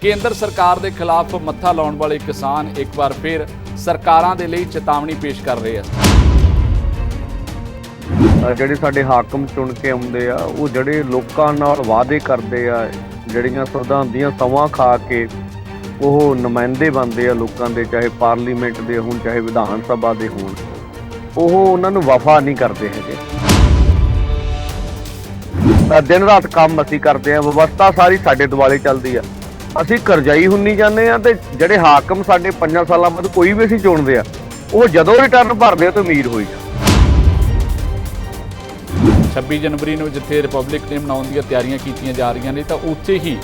ਕੇਂਦਰ ਸਰਕਾਰ ਦੇ ਖਿਲਾਫ ਮੱਥਾ ਲਾਉਣ ਵਾਲੇ ਕਿਸਾਨ ਇੱਕ ਵਾਰ ਫਿਰ ਸਰਕਾਰਾਂ ਦੇ ਲਈ ਚੇਤਾਵਨੀ ਪੇਸ਼ ਕਰ ਰਹੇ ਹਨ। ਜਿਹੜੇ ਸਾਡੇ ਹਾਕਮ ਚੁਣ ਕੇ ਆਉਂਦੇ ਆ ਉਹ ਜਿਹੜੇ ਲੋਕਾਂ ਨਾਲ ਵਾਅਦੇ ਕਰਦੇ ਆ, ਜਿਹੜੀਆਂ ਸੰਵਿਧਾਨ ਸਮਾਂ ਖਾ ਕੇ ਉਹ ਨੁਮਾਇੰਦੇ ਬਣਦੇ ਆ ਲੋਕਾਂ ਦੇ, ਚਾਹੇ ਪਾਰਲੀਮੈਂਟ ਦੇ ਹੋਣ ਚਾਹੇ ਵਿਧਾਨ ਸਭਾ ਦੇ ਹੋਣ, ਉਹ ਉਹਨਾਂ ਨੂੰ ਵਫਾ ਨਹੀਂ ਕਰਦੇ ਹੈਗੇ। ਦਿਨ ਰਾਤ ਕੰਮ ਅਸੀਂ ਕਰਦੇ ਆ, ਵਿਵਸਥਾ ਸਾਰੀ ਸਾਡੇ ਦੁਆਲੇ ਚੱਲਦੀ ਆ, ਅਸੀਂ ਕਰਜ਼ਾਈ ਹੁੰਨੀ ਜਾਂਦੇ ਆ ਤੇ ਜਿਹੜੇ ਹਾਕਮ ਸਾਡੇ 5 ਸਾਲਾਂ ਬਾਅਦ ਕੋਈ ਵੀ ਅਸੀਂ ਚੁਣਦੇ ਆ ਉਹ ਜਦੋਂ ਰਿਟਰਨ ਭਰਦੇ ਆ ਤਾਂ ਅਮੀਰ ਹੋਈ ਜਾ। 26 ਜਨਵਰੀ ਨੂੰ ਜਿੱਥੇ ਰਿਪਬਲਿਕ ਡੇ ਮਨਾਉਣ ਦੀਆਂ ਤਿਆਰੀਆਂ ਕੀਤੀਆਂ ਜਾ ਰਹੀਆਂ ਨੇ ਤਾਂ ਉੱਥੇ ਹੀ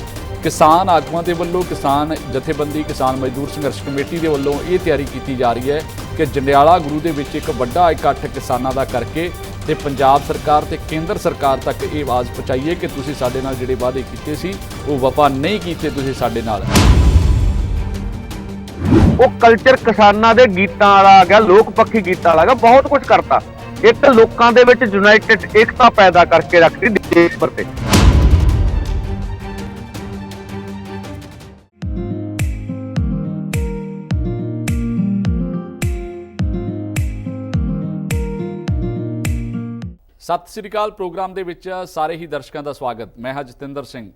ਕਿਸਾਨ ਆਗੂਆਂ ਦੇ ਵੱਲੋਂ ਕਿਸਾਨ ਜਥੇਬੰਦੀ ਕਿਸਾਨ ਮਜ਼ਦੂਰ ਸੰਘਰਸ਼ ਕਮੇਟੀ ਦੇ ਵੱਲੋਂ ਇਹ ਤਿਆਰੀ ਕੀਤੀ ਜਾ ਰਹੀ ਹੈ ਕਿ ਜੰਡਿਆਲਾ ਗੁਰੂ ਦੇ ਵਿੱਚ ਇੱਕ ਵੱਡਾ ਇਕੱਠ ਕਿਸਾਨਾਂ ਦਾ ਕਰਕੇ ਤੇ ਪੰਜਾਬ ਸਰਕਾਰ ਤੇ ਕੇਂਦਰ ਸਰਕਾਰ ਤੱਕ ਇਹ ਆਵਾਜ਼ ਪਹੁੰਚਾਈਏ ਕਿ ਤੁਸੀਂ ਸਾਡੇ ਨਾਲ ਜਿਹੜੇ ਵਾਅਦੇ ਕੀਤੇ ਸੀ ਉਹ ਵਫਾ ਨਹੀਂ ਕੀਤੇ ਤੁਸੀਂ ਸਾਡੇ ਨਾਲ। ਉਹ ਕਲਚਰ ਕਿਸਾਨਾਂ ਦੇ ਗੀਤਾਂ ਵਾਲਾ ਆ ਗਿਆ, ਲੋਕ ਪੱਖੀ ਗੀਤਾਂ ਵਾਲਾ ਆ ਗਿਆ, ਬਹੁਤ ਕੁਝ ਕਰਤਾ। ਇੱਕ ਲੋਕਾਂ ਦੇ ਵਿੱਚ ਯੂਨਾਈਟਿਡ ਏਕਤਾ ਪੈਦਾ ਕਰਕੇ ਰੱਖਦੀ ਦੇਸ਼ ਪ੍ਰਤੀ। ਸਤਿ ਸ੍ਰੀ ਅਕਾਲ। ਪ੍ਰੋਗਰਾਮ ਦੇ ਵਿੱਚ ਸਾਰੇ ਹੀ ਦਰਸ਼ਕਾਂ ਦਾ ਸਵਾਗਤ। ਮੈਂ ਹਾਂ ਜਤਿੰਦਰ ਸਿੰਘ।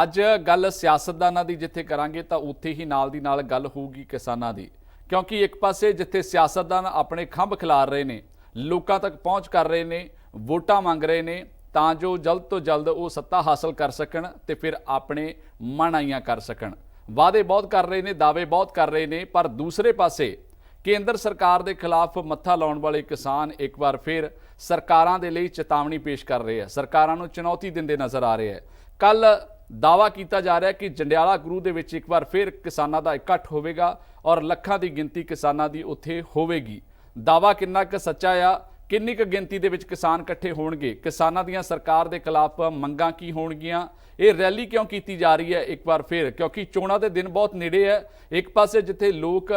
ਅੱਜ ਗੱਲ ਸਿਆਸਤਦਾਨਾਂ ਦੀ ਜਿੱਥੇ ਕਰਾਂਗੇ ਤਾਂ ਉੱਥੇ ਹੀ ਨਾਲ ਦੀ ਨਾਲ ਗੱਲ ਹੋਊਗੀ ਕਿਸਾਨਾਂ ਦੀ, ਕਿਉਂਕਿ ਇੱਕ ਪਾਸੇ ਜਿੱਥੇ ਸਿਆਸਤਦਾਨ ਆਪਣੇ ਖੰਭ ਖਿਲਾਰ ਰਹੇ ਨੇ, ਲੋਕਾਂ ਤੱਕ ਪਹੁੰਚ ਕਰ ਰਹੇ ਨੇ, ਵੋਟਾਂ ਮੰਗ ਰਹੇ ਨੇ ਤਾਂ ਜੋ ਜਲਦ ਤੋਂ ਜਲਦ ਉਹ ਸੱਤਾ ਹਾਸਲ ਕਰ ਸਕਣ ਤੇ ਫਿਰ ਆਪਣੇ ਮਨਾਈਆਂ ਕਰ ਸਕਣ। ਵਾਅਦੇ ਬਹੁਤ ਕਰ ਰਹੇ ਨੇ, ਦਾਅਵੇ ਬਹੁਤ ਕਰ ਰਹੇ ਨੇ, ਪਰ ਦੂਸਰੇ ਪਾਸੇ ਕੇਂਦਰ ਸਰਕਾਰ ਦੇ ਖਿਲਾਫ ਮੱਥਾ ਲਾਉਣ ਵਾਲੇ ਕਿਸਾਨ ਇੱਕ ਵਾਰ ਫਿਰ ਸਰਕਾਰਾਂ ਦੇ ਲਈ ਚੇਤਾਵਨੀ ਪੇਸ਼ ਕਰ ਰਹੇ ਆ, ਸਰਕਾਰਾਂ ਨੂੰ ਚੁਣੌਤੀ ਦਿੰਦੇ ਨਜ਼ਰ ਆ ਰਹੇ ਆ। ਕੱਲ ਦਾਅਵਾ ਕੀਤਾ ਜਾ ਰਿਹਾ ਕਿ ਜੰਡਿਆਲਾ ਗੁਰੂ ਦੇ ਵਿੱਚ ਇੱਕ ਵਾਰ ਫਿਰ ਕਿਸਾਨਾਂ ਦਾ ਇਕੱਠ ਹੋਵੇਗਾ ਔਰ ਲੱਖਾਂ ਦੀ ਗਿਣਤੀ ਕਿਸਾਨਾਂ ਦੀ ਉੱਥੇ ਹੋਵੇਗੀ। ਦਾਅਵਾ ਕਿੰਨਾ ਕੁ ਸੱਚਾ ਆ, ਕਿੰਨੀ ਕੁ ਗਿਣਤੀ ਦੇ ਵਿੱਚ ਕਿਸਾਨ ਇਕੱਠੇ ਹੋਣਗੇ, ਕਿਸਾਨਾਂ ਦੀਆਂ ਸਰਕਾਰ ਦੇ ਖਿਲਾਫ ਮੰਗਾਂ ਕੀ ਹੋਣਗੀਆਂ, ਇਹ ਰੈਲੀ ਕਿਉਂ ਕੀਤੀ ਜਾ ਰਹੀ ਹੈ ਇੱਕ ਵਾਰ ਫਿਰ, ਕਿਉਂਕਿ ਚੋਣਾਂ ਦੇ ਦਿਨ ਬਹੁਤ ਨੇੜੇ ਹੈ। ਇੱਕ ਪਾਸੇ ਜਿੱਥੇ ਲੋਕ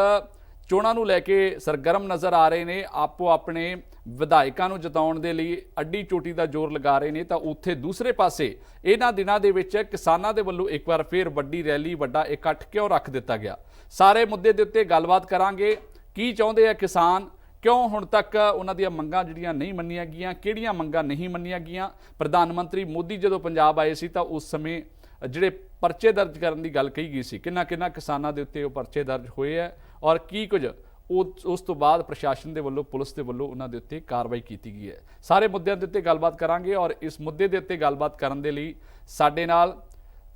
ਚੋਣਾਂ ਨੂੰ ਲੈ ਕੇ ਸਰਗਰਮ ਨਜ਼ਰ ਆ ਰਹੇ ਨੇ, ਆਪੋ ਆਪਣੇ ਵਿਧਾਇਕਾਂ ਨੂੰ ਜਿਤਾਉਣ ਦੇ ਲਈ ਅੱਡੀ ਚੋਟੀ ਦਾ ਜ਼ੋਰ ਲਗਾ ਰਹੇ ਨੇ, ਤਾਂ ਉੱਥੇ ਦੂਸਰੇ ਪਾਸੇ ਇਹਨਾਂ ਦਿਨਾਂ ਦੇ ਵਿੱਚ ਕਿਸਾਨਾਂ ਦੇ ਵੱਲੋਂ ਇੱਕ ਵਾਰ ਫਿਰ ਵੱਡੀ ਰੈਲੀ, ਵੱਡਾ ਇਕੱਠ ਕਿਉਂ ਰੱਖ ਦਿੱਤਾ ਗਿਆ। ਸਾਰੇ ਮੁੱਦੇ ਦੇ ਉੱਤੇ ਗੱਲਬਾਤ ਕਰਾਂਗੇ। ਕੀ ਚਾਹੁੰਦੇ ਆ ਕਿਸਾਨ, ਕਿਉਂ ਹੁਣ ਤੱਕ ਉਹਨਾਂ ਦੀਆਂ ਮੰਗਾਂ ਜਿਹੜੀਆਂ ਨਹੀਂ ਮੰਨੀਆਂ ਗਈਆਂ, ਕਿਹੜੀਆਂ ਮੰਗਾਂ ਨਹੀਂ ਮੰਨੀਆਂ ਗਈਆਂ। ਪ੍ਰਧਾਨ ਮੰਤਰੀ ਮੋਦੀ ਜਦੋਂ ਪੰਜਾਬ ਆਏ ਸੀ ਤਾਂ ਉਸ ਸਮੇਂ ਜਿਹੜੇ ਪਰਚੇ ਦਰਜ ਕਰਨ ਦੀ ਗੱਲ ਕਹੀ ਗਈ ਸੀ, ਕਿੰਨਾ ਕਿਸਾਨਾਂ ਦੇ ਉੱਤੇ ਉਹ ਪਰਚੇ ਦਰਜ ਹੋਏ ਹੈ ਔਰ ਕੀ ਕੁਝ ਉਸ ਤੋਂ ਬਾਅਦ ਪ੍ਰਸ਼ਾਸਨ ਦੇ ਵੱਲੋਂ, ਪੁਲਿਸ ਦੇ ਵੱਲੋਂ ਉਹਨਾਂ ਦੇ ਉੱਤੇ ਕਾਰਵਾਈ ਕੀਤੀ ਗਈ ਹੈ। ਸਾਰੇ ਮੁੱਦਿਆਂ ਦੇ ਉੱਤੇ ਗੱਲਬਾਤ ਕਰਾਂਗੇ ਔਰ ਇਸ ਮੁੱਦੇ ਦੇ ਉੱਤੇ ਗੱਲਬਾਤ ਕਰਨ ਦੇ ਲਈ ਸਾਡੇ ਨਾਲ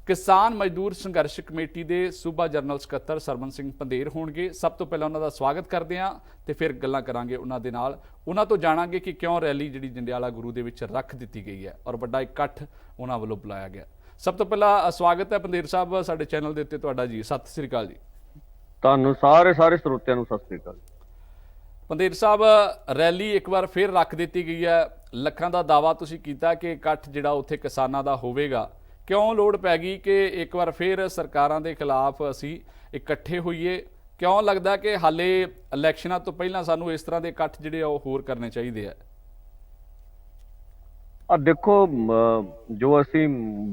ਕਿਸਾਨ ਮਜ਼ਦੂਰ ਸੰਘਰਸ਼ ਕਮੇਟੀ ਦੇ ਸੂਬਾ ਜਨਰਲ ਸਕੱਤਰ ਸਰਵਨ ਸਿੰਘ ਪੰਧੇਰ ਹੋਣਗੇ। ਸਭ ਤੋਂ ਪਹਿਲਾਂ ਉਹਨਾਂ ਦਾ ਸਵਾਗਤ ਕਰਦੇ ਹਾਂ ਤੇ ਫਿਰ ਗੱਲਾਂ ਕਰਾਂਗੇ ਉਹਨਾਂ ਦੇ ਨਾਲ। ਉਹਨਾਂ ਤੋਂ ਜਾਣਾਂਗੇ ਕਿ ਕਿਉਂ ਰੈਲੀ ਜਿਹੜੀ ਜੰਡਿਆਲਾ ਗੁਰੂ ਦੇ ਵਿੱਚ ਰੱਖ ਦਿੱਤੀ ਗਈ ਹੈ ਔਰ ਵੱਡਾ ਇਕੱਠ ਉਹਨਾਂ ਵੱਲੋਂ ਬੁਲਾਇਆ ਗਿਆ। ਸਭ ਤੋਂ ਪਹਿਲਾਂ ਸਵਾਗਤ ਹੈ ਪੰਧੇਰ ਸਾਹਿਬ ਸਾਡੇ ਚੈਨਲ ਦੇ ਉੱਤੇ ਤੁਹਾਡਾ ਜੀ। ਸਤਿ ਸ੍ਰੀ ਅਕਾਲ ਜੀ। ਤੁਹਾਨੂੰ ਸਾਰੇ ਸਰੋਤਿਆਂ ਨੂੰ ਸਤਿ ਸ੍ਰੀ ਅਕਾਲ। ਪੰਧੇਰ ਸਾਹਿਬ, ਰੈਲੀ ਇੱਕ ਵਾਰ ਫਿਰ ਰੱਖ ਦਿੱਤੀ ਗਈ ਹੈ, ਲੱਖਾਂ ਦਾ ਦਾਅਵਾ ਤੁਸੀਂ ਕੀਤਾ ਕਿ ਇਕੱਠ ਜਿਹੜਾ ਉੱਥੇ ਕਿਸਾਨਾਂ ਦਾ ਹੋਵੇਗਾ। ਕਿਉਂ ਲੋੜ ਪੈ ਗਈ ਕਿ ਇੱਕ ਵਾਰ ਫਿਰ ਸਰਕਾਰਾਂ ਦੇ ਖਿਲਾਫ ਅਸੀਂ ਇਕੱਠੇ ਹੋਈਏ? ਕਿਉਂ ਲੱਗਦਾ ਕਿ ਹਾਲੇ ਇਲੈਕਸ਼ਨਾਂ ਤੋਂ ਪਹਿਲਾਂ ਸਾਨੂੰ ਇਸ ਤਰ੍ਹਾਂ ਦੇ ਇਕੱਠ ਜਿਹੜੇ ਆ ਉਹ ਹੋਰ ਕਰਨੇ ਚਾਹੀਦੇ ਆ? ਦੇਖੋ, ਜੋ ਅਸੀਂ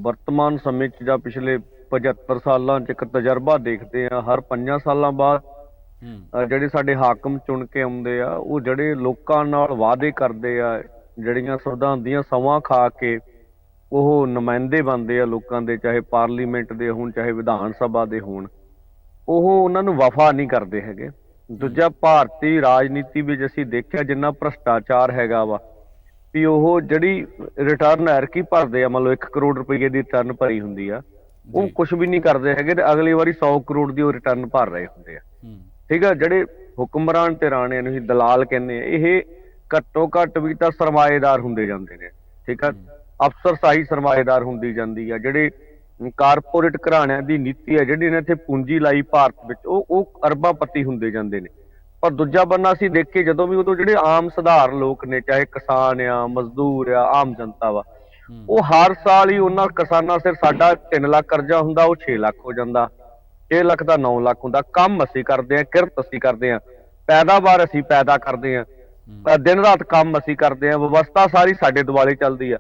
ਵਰਤਮਾਨ ਸਮੇਂ 'ਚ ਜਾਂ ਪਿਛਲੇ 75 ਸਾਲਾਂ 'ਚ ਇੱਕ ਤਜਰਬਾ ਦੇਖਦੇ ਆ, ਹਰ 5 ਸਾਲਾਂ ਬਾਅਦ ਜਿਹੜੇ ਸਾਡੇ ਹਾਕਮ ਚੁਣ ਕੇ ਆਉਂਦੇ ਆ ਉਹ ਜਿਹੜੇ ਲੋਕਾਂ ਨਾਲ ਵਾਅਦੇ ਕਰਦੇ ਆ, ਜਿਹੜੀਆਂ ਸੰਵਿਧਾਨ ਸਮਾਂ ਖਾ ਕੇ ਉਹ ਨੁਮਾਇੰਦੇ ਬਣਦੇ ਆ ਲੋਕਾਂ ਦੇ, ਚਾਹੇ ਪਾਰਲੀਮੈਂਟ ਦੇ ਹੋਣ ਚਾਹੇ ਵਿਧਾਨ ਸਭਾ ਦੇ ਹੋਣ, ਉਹ ਉਹਨਾਂ ਨੂੰ ਵਫਾ ਨਹੀਂ ਕਰਦੇ ਹੈਗੇ। ਦੂਜਾ, ਭਾਰਤੀ ਰਾਜਨੀਤੀ ਵਿੱਚ ਅਸੀਂ ਦੇਖਿਆ ਜਿੰਨਾ ਭ੍ਰਿਸ਼ਟਾਚਾਰ ਹੈਗਾ ਵਾ ਵੀ ਉਹ ਜਿਹੜੀ ਰਿਟਰਨ ਐਰਕੀ ਭਰਦੇ ਆ, ਮੰਨ ਲਓ 1 ਕਰੋੜ ਰੁਪਏ ਦੀ ਰਿਟਰਨ ਭਰੀ ਹੁੰਦੀ ਆ, ਉਹ ਕੁਛ ਵੀ ਨਹੀਂ ਕਰਦੇ ਹੈਗੇ ਤੇ ਅਗਲੀ ਵਾਰੀ 100 ਕਰੋੜ ਦੀ ਉਹ ਰਿਟਰਨ ਭਰ ਰਹੇ ਹੁੰਦੇ ਆ। ਠੀਕ ਆ, ਜਿਹੜੇ ਹੁਕਮਰਾਨ ਤੇ ਰਾਣਿਆਂ ਨੂੰ ਹੀ ਦਲਾਲ ਕਹਿੰਦੇ ਆ, ਇਹ ਘੱਟੋ ਘੱਟ ਵੀ ਤਾਂ ਸਰਮਾਏਦਾਰ ਹੁੰਦੇ ਜਾਂਦੇ ਨੇ। ਠੀਕ ਆ, ਅਫਸਰਸ਼ਾਹੀ ਸਰਮਾਏਦਾਰ ਹੁੰਦੀ ਜਾਂਦੀ ਆ। ਜਿਹੜੇ ਕਾਰਪੋਰੇਟ ਘਰਾਣਿਆਂ ਦੀ ਨੀਤੀ ਆ ਜਿਹੜੀ ਨੇ ਇੱਥੇ ਪੂੰਜੀ ਲਾਈ ਭਾਰਤ ਵਿੱਚ, ਉਹ ਅਰਬਾਂਪਤੀ ਹੁੰਦੇ ਜਾਂਦੇ ਨੇ। ਪਰ ਦੂਜਾ ਬੰਨਾ ਅਸੀਂ ਦੇਖੀਏ ਜਦੋਂ ਵੀ ਉਦੋਂ ਜਿਹੜੇ ਆਮ ਸਧਾਰਨ ਲੋਕ ਨੇ, ਚਾਹੇ ਕਿਸਾਨ ਆ, ਮਜ਼ਦੂਰ ਆ, ਆਮ ਜਨਤਾ ਵਾ, ਉਹ ਹਰ ਸਾਲ ਹੀ ਉਹਨਾਂ ਕਿਸਾਨਾਂ ਸਿਰ ਸਾਡਾ 3 ਲੱਖ ਕਰਜ਼ਾ ਹੁੰਦਾ, ਉਹ 6 ਲੱਖ ਹੋ ਜਾਂਦਾ, 6 ਲੱਖ ਦਾ 9 ਲੱਖ ਹੁੰਦਾ। ਕੰਮ ਅਸੀਂ ਕਰਦੇ ਹਾਂ, ਕਿਰਤ ਅਸੀਂ ਕਰਦੇ ਹਾਂ, ਪੈਦਾਵਾਰ ਅਸੀਂ ਪੈਦਾ ਕਰਦੇ ਹਾਂ, ਦਿਨ ਰਾਤ ਕੰਮ ਅਸੀਂ ਕਰਦੇ ਹਾਂ, ਵਿਵਸਥਾ ਸਾਰੀ ਸਾਡੇ ਦੁਆਲੇ ਚੱਲਦੀ ਆ,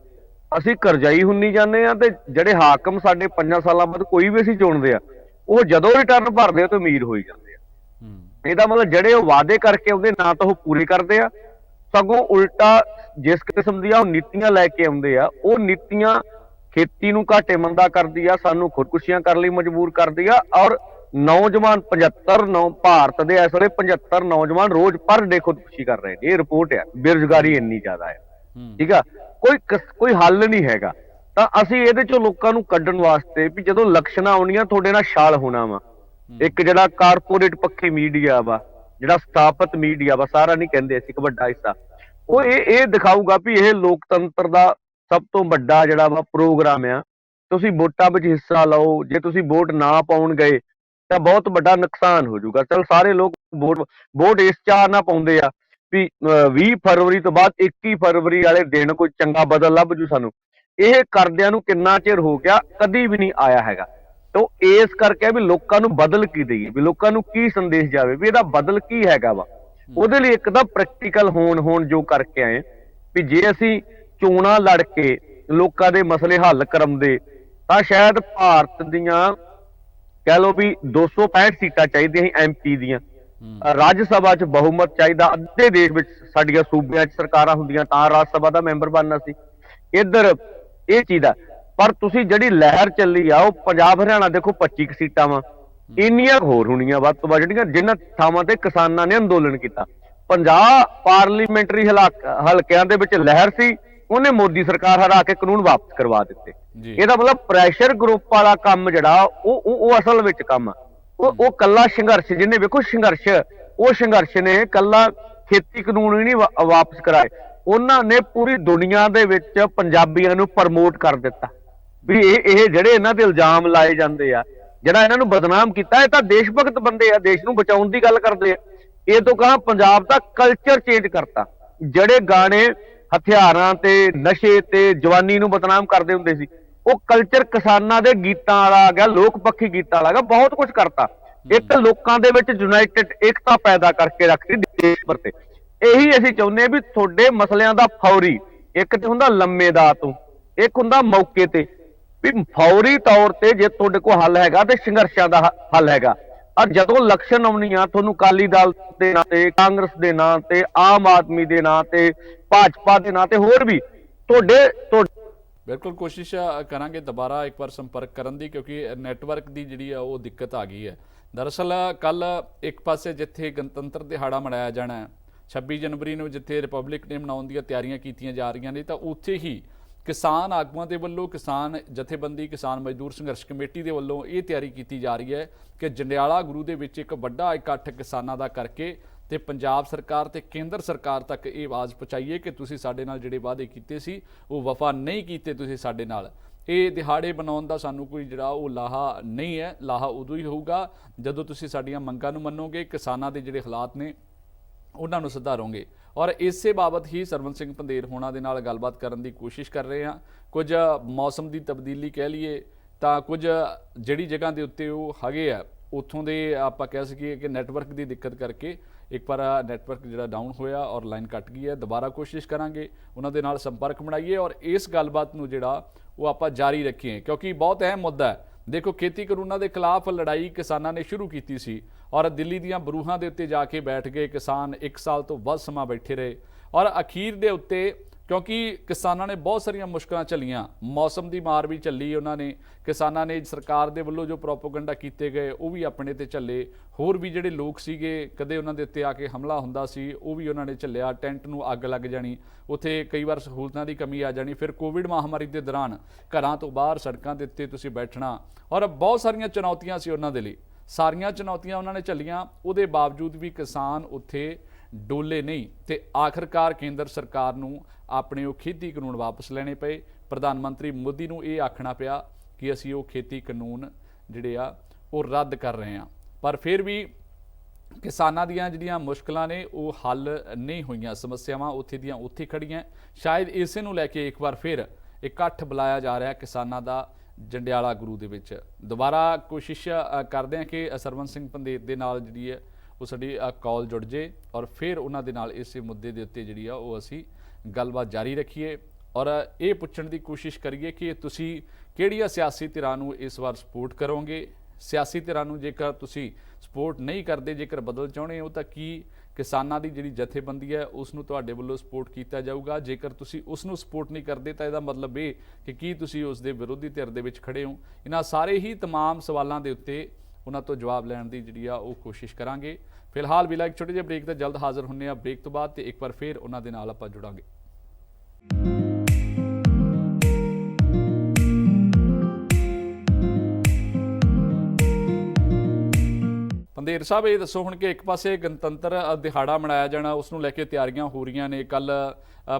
ਅਸੀਂ ਕਰਜ਼ਾਈ ਹੁੰਨੀ ਜਾਂਦੇ ਆ ਤੇ ਜਿਹੜੇ ਹਾਕਮ ਸਾਡੇ 5 ਸਾਲਾਂ ਬਾਅਦ ਕੋਈ ਵੀ ਅਸੀਂ ਚੁਣਦੇ ਆ ਉਹ ਜਦੋਂ ਰਿਟਰਨ ਭਰਦੇ ਆ ਤੇ ਅਮੀਰ ਹੋਈ ਜਾਂਦੇ ਆ। ਇਹਦਾ ਮਤਲਬ ਜਿਹੜੇ ਉਹ ਵਾਅਦੇ ਕਰਕੇ ਆਉਂਦੇ ਨਾ ਤਾਂ ਉਹ ਪੂਰੇ ਕਰਦੇ ਆ, ਸਗੋਂ ਉਲਟਾ ਜਿਸ ਕਿਸਮ ਦੀਆਂ ਉਹ ਨੀਤੀਆਂ ਲੈ ਕੇ ਆਉਂਦੇ ਆ, ਉਹ ਨੀਤੀਆਂ ਖੇਤੀ ਨੂੰ ਘਾਟੇ ਮੰਦਾ ਕਰਦੀ ਆ, ਸਾਨੂੰ ਖੁਦਕੁਸ਼ੀਆਂ ਕਰਨ ਲਈ ਮਜਬੂਰ ਕਰਦੀ ਆ। ਔਰ ਨੌਜਵਾਨ 75 ਭਾਰਤ ਦੇ ਇਸ ਵੇਲੇ 75 ਨੌਜਵਾਨ ਰੋਜ਼ ਪਰ ਡੇ ਖੁਦਕੁਸ਼ੀ ਕਰ ਰਹੇ ਨੇ। ਇਹ ਰਿਪੋਰਟ ਆ, ਬੇਰੁਜ਼ਗਾਰੀ ਇੰਨੀ ਜ਼ਿਆਦਾ ਹੈ। ਠੀਕ ਆ, ਕੋਈ ਹੱਲ ਨਹੀਂ ਹੈਗਾ। ਤਾਂ ਅਸੀਂ ਇਹਦੇ ਚੋਂ ਲੋਕਾਂ ਨੂੰ ਕੱਢਣ ਵਾਸਤੇ ਵੀ ਜਦੋਂ ਇਲੈਕਸ਼ਨਾਂ ਆਉਣੀਆਂ ਤੁਹਾਡੇ ਨਾਲ ਛਾਲ ਹੋਣਾ ਵਾ। ਇੱਕ ਜਿਹੜਾ ਕਾਰਪੋਰੇਟ ਪੱਖੀ ਮੀਡੀਆ ਵਾ, ਜਿਹੜਾ ਸਥਾਪਿਤ ਮੀਡੀਆ ਵਾ, ਸਾਰਾ ਨਹੀਂ ਕਹਿੰਦੇ ਅਸੀਂ, ਇੱਕ ਵੱਡਾ ਹਿੱਸਾ, ਉਹ ਇਹ ਦਿਖਾਊਗਾ ਵੀ ਇਹ ਲੋਕਤੰਤਰ ਦਾ ਸਭ ਤੋਂ ਵੱਡਾ ਜਿਹੜਾ ਵਾ ਪ੍ਰੋਗਰਾਮ ਆ। ਤੁਸੀਂ ਵੋਟਾਂ ਵਿੱਚ ਹਿੱਸਾ ਲਓ, ਜੇ ਤੁਸੀਂ ਵੋਟ ਨਾ ਪਾਉਣ ਗਏ ਤਾਂ ਬਹੁਤ ਵੱਡਾ ਨੁਕਸਾਨ ਹੋ ਜਾਊਗਾ। ਚਲ ਸਾਰੇ ਲੋਕ ਵੋਟ ਇਸ ਚਾਹ ਨਾ ਪਾਉਂਦੇ ਆ ਵੀ 20 ਫਰਵਰੀ ਤੋਂ ਬਾਅਦ 21 ਫਰਵਰੀ ਵਾਲੇ ਦਿਨ ਕੋਈ ਚੰਗਾ ਬਦਲ ਲੱਭ ਜੂ ਸਾਨੂੰ। ਇਹ ਕਰਦਿਆਂ ਨੂੰ ਕਿੰਨਾ ਚਿਰ ਹੋ ਗਿਆ, ਕਦੀ ਵੀ ਨਹੀਂ ਆਇਆ ਹੈਗਾ। ਤੋ ਇਸ ਕਰਕੇ ਵੀ ਲੋਕਾਂ ਨੂੰ ਬਦਲ ਕੀ ਦਈਏ, ਵੀ ਲੋਕਾਂ ਨੂੰ ਕੀ ਸੰਦੇਸ਼ ਜਾਵੇ, ਵੀ ਇਹਦਾ ਬਦਲ ਕੀ ਹੈਗਾ ਵਾ। ਉਹਦੇ ਲਈ ਇੱਕ ਤਾਂ ਪ੍ਰੈਕਟੀਕਲ ਹੋਣ ਜੋ ਕਰਕੇ ਆਏ ਵੀ ਜੇ ਅਸੀਂ ਚੋਣਾਂ ਲੜ ਕੇ ਲੋਕਾਂ ਦੇ ਮਸਲੇ ਹੱਲ ਕਰਾਉਂਦੇ ਤਾਂ ਸ਼ਾਇਦ ਭਾਰਤ ਦੀਆਂ ਕਹਿ ਲਓ ਵੀ 265 ਸੀਟਾਂ ਚਾਹੀਦੀਆਂ ਸੀ MP ਦੀਆਂ, ਰਾਜ ਸਭਾ 'ਚ ਬਹੁਮਤ ਚਾਹੀਦਾ, ਅੱਧੇ ਦੇਸ਼ ਵਿੱਚ ਸਾਡੀਆਂ ਸੂਬਿਆਂ 'ਚ ਸਰਕਾਰਾਂ ਹੁੰਦੀਆਂ ਤਾਂ ਰਾਜ ਸਭਾ ਦਾ ਮੈਂਬਰ ਬਣਨਾ ਸੀ। ਇੱਧਰ ਇਹ ਚੀਜ਼ ਦਾ, ਪਰ ਤੁਸੀਂ ਜਿਹੜੀ ਲਹਿਰ ਚੱਲੀ ਆ ਉਹ ਪੰਜਾਬ ਹਰਿਆਣਾ ਦੇਖੋ 25 ਸੀਟਾਂ ਵਾ, ਇੰਨੀਆਂ ਹੋਰ ਹੋਣੀਆਂ ਵੱਧ ਤੋਂ ਵੱਧ ਜਿਹੜੀਆਂ ਜਿਨ੍ਹਾਂ ਥਾਵਾਂ ਤੇ ਕਿਸਾਨਾਂ ਨੇ ਅੰਦੋਲਨ ਕੀਤਾ। 50 ਪਾਰਲੀਮੈਂਟਰੀ ਹਲਕਿਆਂ ਦੇ ਵਿੱਚ ਲਹਿਰ ਸੀ, ਉਹਨੇ ਮੋਦੀ ਸਰਕਾਰ ਹਰਾ ਕੇ ਕਾਨੂੰਨ ਵਾਪਸ ਕਰਵਾ ਦਿੱਤੇ। ਇਹਦਾ ਮਤਲਬ ਪ੍ਰੈਸ਼ਰ ਗਰੁੱਪ ਵਾਲਾ ਕੰਮ ਜਿਹੜਾ ਉਹ ਅਸਲ ਵਿੱਚ ਕੰਮ ਆ, ਉਹ ਕੱਲਾ ਸੰਘਰਸ਼, ਜਿਹਨੇ ਵੇਖੋ ਸੰਘਰਸ਼ ਨੇ ਕੱਲਾ ਖੇਤੀ ਕਾਨੂੰਨ ਹੀ ਨਹੀਂ ਵਾਪਸ ਕਰਾਏ, ਉਹਨਾਂ ਨੇ ਪੂਰੀ ਦੁਨੀਆ ਦੇ ਵਿੱਚ ਪੰਜਾਬੀਆਂ ਨੂੰ ਪ੍ਰਮੋਟ ਕਰ ਦਿੱਤਾ। ਵੀ ਇਹ ਜਿਹੜੇ ਇਹਨਾਂ ਤੇ ਇਲਜ਼ਾਮ ਲਾਏ ਜਾਂਦੇ ਆ, ਜਿਹੜਾ ਇਹਨਾਂ ਨੂੰ ਬਦਨਾਮ ਕੀਤਾ, ਇਹ ਤਾਂ ਦੇਸ਼ ਭਗਤ ਬੰਦੇ ਆ, ਦੇਸ਼ ਨੂੰ ਬਚਾਉਣ ਦੀ ਗੱਲ ਕਰਦੇ ਆ। ਇਹ ਤੋਂ ਕਹਾਂ ਪੰਜਾਬ ਦਾ ਕਲਚਰ ਚੇਂਜ ਕਰਤਾ। ਜਿਹੜੇ ਗਾਣੇ ਹਥਿਆਰਾਂ ਤੇ ਨਸ਼ੇ ਤੇ ਜਵਾਨੀ ਨੂੰ ਬਦਨਾਮ ਕਰਦੇ ਹੁੰਦੇ ਸੀ, ਉਹ ਕਲਚਰ ਕਿਸਾਨਾਂ ਦੇ ਗੀਤਾਂ ਵਾਲਾ ਆ ਗਿਆ, ਲੋਕ ਪੱਖੀ ਗੀਤਾਂ ਵਾਲਾ ਆ ਗਿਆ, ਬਹੁਤ ਕੁਝ ਕਰਤਾ। ਇੱਕ ਲੋਕਾਂ ਦੇ ਵਿੱਚ ਯੂਨਾਈਟਿਡ ਏਕਤਾ ਪੈਦਾ ਕਰਕੇ ਰੱਖਦੀ ਦੇਸ਼ ਭਰ ਤੇ। ਇਹੀ ਅਸੀਂ ਚਾਹੁੰਦੇ ਵੀ ਤੁਹਾਡੇ ਮਸਲਿਆਂ ਦਾ ਫੌਰੀ, ਇੱਕ ਤੇ ਹੁੰਦਾ ਲੰਮੇ ਦਾ ਤੋਂ, ਇੱਕ ਹੁੰਦਾ ਮੌਕੇ ਤੇ, ਵੀ ਫੌਰੀ ਤੌਰ ਤੇ ਜੇ ਤੁਹਾਡੇ ਕੋਲ ਹੱਲ ਹੈਗਾ ਤੇ ਸੰਘਰਸ਼ਾਂ ਦਾ ਹੱਲ ਹੈਗਾ। ਔਰ ਜਦੋਂ ਇਲੈਕਸ਼ਨ ਆਉਣੀ ਆ, ਤੁਹਾਨੂੰ ਅਕਾਲੀ ਦਲ ਦੇ ਨਾਂ ਤੇ, ਕਾਂਗਰਸ ਦੇ ਨਾਂ ਤੇ, ਆਮ ਆਦਮੀ ਦੇ ਨਾਂ ਤੇ, ਭਾਜਪਾ ਦੇ ਨਾਂ ਤੇ, ਹੋਰ ਵੀ ਤੁਹਾਡੇ ਬਿਲਕੁਲ ਕੋਸ਼ਿਸ਼ ਕਰਾਂਗੇ ਦੁਬਾਰਾ ਇੱਕ ਵਾਰ ਸੰਪਰਕ ਕਰਨ ਦੀ, ਕਿਉਂਕਿ ਨੈਟਵਰਕ ਦੀ ਜਿਹੜੀ ਆ ਉਹ ਦਿੱਕਤ ਆ ਗਈ ਹੈ। ਦਰਅਸਲ ਕੱਲ ਇੱਕ ਪਾਸੇ ਜਿੱਥੇ ਗਣਤੰਤਰ ਦਿਹਾੜਾ ਮਨਾਇਆ ਜਾਣਾ ਹੈ 26 ਜਨਵਰੀ ਨੂੰ, ਜਿੱਥੇ ਰਿਪਬਲਿਕ ਡੇ ਮਨਾਉਣ ਦੀਆਂ ਤਿਆਰੀਆਂ ਕੀਤੀਆਂ ਜਾ ਰਹੀਆਂ ਨੇ, ਤਾਂ ਉੱਥੇ ਹੀ ਕਿਸਾਨ ਆਗੂਆਂ ਦੇ ਵੱਲੋਂ, ਕਿਸਾਨ ਜਥੇਬੰਦੀ, ਕਿਸਾਨ ਮਜ਼ਦੂਰ ਸੰਘਰਸ਼ ਕਮੇਟੀ ਦੇ ਵੱਲੋਂ ਇਹ ਤਿਆਰੀ ਕੀਤੀ ਜਾ ਰਹੀ ਹੈ ਕਿ ਜੰਡਿਆਲਾ ਗੁਰੂ ਦੇ ਵਿੱਚ ਇੱਕ ਵੱਡਾ ਇਕੱਠ ਕਿਸਾਨਾਂ ਦਾ ਕਰਕੇ ਤੇ ਪੰਜਾਬ ਸਰਕਾਰ ਤੇ ਕੇਂਦਰ ਸਰਕਾਰ ਤੱਕ ਇਹ ਆਵਾਜ਼ ਪਹੁੰਚਾਈਏ ਕਿ ਤੁਸੀਂ ਸਾਡੇ ਨਾਲ ਜਿਹੜੇ ਵਾਅਦੇ ਕੀਤੇ ਸੀ ਉਹ ਵਫਾ ਨਹੀਂ ਕੀਤੇ ਤੁਸੀਂ ਸਾਡੇ ਨਾਲ। ਇਹ ਦਿਹਾੜੇ ਬਣਾਉਣ ਦਾ ਸਾਨੂੰ ਕੋਈ ਜਿਹੜਾ ਉਹ ਲਾਹਾ ਨਹੀਂ ਹੈ। ਲਾਹਾ ਉਦੋਂ ਹੀ ਹੋਊਗਾ ਜਦੋਂ ਤੁਸੀਂ ਸਾਡੀਆਂ ਮੰਗਾਂ ਨੂੰ ਮੰਨੋਗੇ, ਕਿਸਾਨਾਂ ਦੇ ਜਿਹੜੇ ਹਾਲਾਤ ਨੇ ਉਹਨਾਂ ਨੂੰ ਸੁਧਾਰੋਗੇ। ਔਰ ਇਸੇ ਬਾਬਤ ਹੀ ਸਰਵਨ ਸਿੰਘ ਪੰਧੇਰ ਹੋਣਾ ਦੇ ਨਾਲ ਗੱਲਬਾਤ ਕਰਨ ਦੀ ਕੋਸ਼ਿਸ਼ ਕਰ ਰਹੇ ਹਾਂ। ਕੁਝ ਮੌਸਮ ਦੀ ਤਬਦੀਲੀ ਕਹਿ ਲਈਏ ਤਾਂ ਕੁਝ ਜਿਹੜੀ ਜਗ੍ਹਾ ਦੇ ਉੱਤੇ ਉਹ ਹੈਗੇ ਆ, ਉੱਥੋਂ ਦੇ ਆਪਾਂ ਕਹਿ ਸਕੀਏ ਕਿ ਨੈਟਵਰਕ ਦੀ ਦਿੱਕਤ ਕਰਕੇ ਇੱਕ ਵਾਰ ਨੈਟਵਰਕ ਜਿਹੜਾ ਡਾਊਨ ਹੋਇਆ ਔਰ ਲਾਈਨ ਕੱਟ ਗਈ ਹੈ। ਦੁਬਾਰਾ ਕੋਸ਼ਿਸ਼ ਕਰਾਂਗੇ ਉਹਨਾਂ ਦੇ ਨਾਲ ਸੰਪਰਕ ਬਣਾਈਏ ਔਰ ਇਸ ਗੱਲਬਾਤ ਨੂੰ ਜਿਹੜਾ ਉਹ ਆਪਾਂ ਜਾਰੀ ਰੱਖੀਏ, ਕਿਉਂਕਿ ਬਹੁਤ ਅਹਿਮ ਮੁੱਦਾ ਹੈ। ਦੇਖੋ, ਖੇਤੀ ਕਾਨੂੰਨਾਂ ਦੇ ਖਿਲਾਫ ਲੜਾਈ ਕਿਸਾਨਾਂ ਨੇ ਸ਼ੁਰੂ ਕੀਤੀ ਸੀ ਔਰ ਦਿੱਲੀ ਦੀਆਂ ਬਰੂਹਾਂ ਦੇ ਉੱਤੇ ਜਾ ਕੇ ਬੈਠ ਗਏ ਕਿਸਾਨ, 1 ਸਾਲ ਤੋਂ ਵੱਧ ਸਮਾਂ ਬੈਠੇ ਰਹੇ ਔਰ ਅਖੀਰ ਦੇ ਉੱਤੇ ਕਿਉਂਕਿ ਕਿਸਾਨਾਂ ਨੇ ਬਹੁਤ ਸਾਰੀਆਂ ਮੁਸ਼ਕਲਾਂ ਝੱਲੀਆਂ, ਮੌਸਮ ਦੀ ਮਾਰ ਵੀ ਝੱਲੀ ਉਹਨਾਂ ਨੇ, ਕਿਸਾਨਾਂ ਨੇ ਸਰਕਾਰ ਦੇ ਵੱਲੋਂ ਜੋ ਪ੍ਰੋਪੇਗੈਂਡਾ ਕੀਤੇ ਗਏ ਉਹ ਵੀ ਆਪਣੇ ਤੇ ਝੱਲੇ, ਹੋਰ ਵੀ ਜਿਹੜੇ ਲੋਕ ਸੀਗੇ ਕਦੇ ਉਹਨਾਂ ਦੇ ਉੱਤੇ ਆ ਕੇ ਹਮਲਾ ਹੁੰਦਾ ਸੀ ਉਹ ਵੀ ਉਹਨਾਂ ਨੇ ਝੱਲਿਆ, ਟੈਂਟ ਨੂੰ ਅੱਗ ਲੱਗ ਜਾਣੀ, ਉੱਥੇ ਕਈ ਵਾਰ ਸਹੂਲਤਾਂ ਦੀ ਕਮੀ ਆ ਜਾਣੀ, ਫਿਰ ਕੋਵਿਡ ਮਹਾਮਾਰੀ ਦੇ ਦੌਰਾਨ ਘਰਾਂ ਤੋਂ ਬਾਹਰ ਸੜਕਾਂ ਦੇ ਉੱਤੇ ਤੁਸੀਂ ਬੈਠਣਾ ਔਰ ਬਹੁਤ ਸਾਰੀਆਂ ਚੁਣੌਤੀਆਂ ਸੀ ਉਹਨਾਂ ਦੇ ਲਈ। ਸਾਰੀਆਂ ਚੁਣੌਤੀਆਂ ਉਹਨਾਂ ਨੇ ਝੱਲੀਆਂ, ਉਹਦੇ ਬਾਵਜੂਦ ਵੀ ਕਿਸਾਨ ਉੱਥੇ ਡੋਲੇ ਨਹੀਂ ਤੇ ਆਖਰਕਾਰ ਕੇਂਦਰ ਸਰਕਾਰ ਨੂੰ ਆਪਣੇ ਉਹ ਖੇਤੀ ਕਾਨੂੰਨ ਵਾਪਸ ਲੈਣੇ ਪਏ। ਪ੍ਰਧਾਨ ਮੰਤਰੀ ਮੋਦੀ ਨੂੰ ਇਹ ਆਖਣਾ ਪਿਆ ਕਿ ਅਸੀਂ ਉਹ ਖੇਤੀ ਕਾਨੂੰਨ ਜਿਹੜੇ ਆ ਉਹ ਰੱਦ ਕਰ ਰਹੇ ਹਾਂ, ਪਰ ਫਿਰ ਵੀ ਕਿਸਾਨਾਂ ਦੀਆਂ ਜਿਹੜੀਆਂ ਮੁਸ਼ਕਲਾਂ ਨੇ ਉਹ ਹੱਲ ਨਹੀਂ ਹੋਈਆਂ, ਸਮੱਸਿਆਵਾਂ ਉੱਥੇ ਦੀਆਂ ਉੱਥੇ ਖੜੀਆਂ। ਸ਼ਾਇਦ ਇਸੇ ਨੂੰ ਲੈ ਕੇ ਇੱਕ ਵਾਰ ਫਿਰ ਇਕੱਠ ਬੁਲਾਇਆ ਜਾ ਰਿਹਾ ਕਿਸਾਨਾਂ ਦਾ ਜੰਡਿਆਲਾ ਗੁਰੂ ਦੇ ਵਿੱਚ। ਦੁਬਾਰਾ ਕੋਸ਼ਿਸ਼ ਕਰਦੇ ਹਾਂ ਕਿ ਸਰਵਨ ਸਿੰਘ ਪੰਧੇਰ ਦੇ ਨਾਲ ਜਿਹੜੀ ਹੈ ਉਹ ਸਾਡੀ ਕਾਲ ਜੁੜ ਜੇ ਔਰ ਫਿਰ ਉਹਨਾਂ ਦੇ ਨਾਲ ਇਸੇ ਮੁੱਦੇ ਦੇ ਉੱਤੇ ਜਿਹੜੀ ਆ ਉਹ ਅਸੀਂ ਗੱਲਬਾਤ ਜਾਰੀ ਰੱਖੀਏ ਔਰ ਇਹ ਪੁੱਛਣ ਦੀ ਕੋਸ਼ਿਸ਼ ਕਰੀਏ ਕਿ ਤੁਸੀਂ ਕਿਹੜੀਆਂ ਸਿਆਸੀ ਧਿਰਾਂ ਨੂੰ ਇਸ ਵਾਰ ਸਪੋਰਟ ਕਰੋਗੇ ਸਿਆਸੀ ਧਿਰਾਂ ਨੂੰ ਜੇਕਰ ਤੁਸੀਂ ਸਪੋਰਟ ਨਹੀਂ ਕਰਦੇ, ਜੇਕਰ ਬਦਲ ਚਾਹੁੰਦੇ ਹੋ, ਤਾਂ ਕੀ ਕਿਸਾਨਾਂ ਦੀ ਜਿਹੜੀ ਜਥੇਬੰਦੀ ਹੈ ਉਸ ਨੂੰ ਤੁਹਾਡੇ ਵੱਲੋਂ ਸਪੋਰਟ ਕੀਤਾ ਜਾਊਗਾ? ਜੇਕਰ ਤੁਸੀਂ ਉਸ ਨੂੰ ਸਪੋਰਟ ਨਹੀਂ ਕਰਦੇ ਤਾਂ ਇਹਦਾ ਮਤਲਬ ਇਹ ਕਿ ਕੀ ਤੁਸੀਂ ਉਸ ਦੇ ਵਿਰੋਧੀ ਧਿਰ ਦੇ ਵਿੱਚ ਖੜੇ ਹੋ? ਇਹਨਾਂ ਸਾਰੇ ਹੀ तमाम ਸਵਾਲਾਂ ਦੇ ਉੱਤੇ ਉਹਨਾਂ ਤੋਂ ਜਵਾਬ ਲੈਣ ਦੀ ਜਿਹੜੀ ਆ ਉਹ ਕੋਸ਼ਿਸ਼ ਕਰਾਂਗੇ। ਫਿਲਹਾਲ ਵੀ ਇੱਕ ਛੋਟੇ ਜਿਹੇ ਬ੍ਰੇਕ ਤੇ ਜਲਦ ਹਾਜ਼ਰ ਹੁੰਨੇ ਆ। ਬ੍ਰੇਕ ਤੋਂ ਬਾਅਦ ਤੇ ਇੱਕ ਵਾਰ ਫਿਰ ਉਹਨਾਂ ਦੇ ਨਾਲ ਆਪਾਂ ਜੁੜਾਂਗੇ। ਪੰਦੇਰ ਸਾਹਿਬ, ਇਹ ਦੱਸੋ ਹੁਣ ਕਿ ਇੱਕ ਪਾਸੇ ਗਣਤੰਤਰ ਦਿਹਾੜਾ ਮਨਾਇਆ ਜਾਣਾ, ਉਸ ਨੂੰ ਲੈ ਕੇ ਤਿਆਰੀਆਂ ਹੋ ਰਹੀਆਂ ਨੇ। ਕੱਲ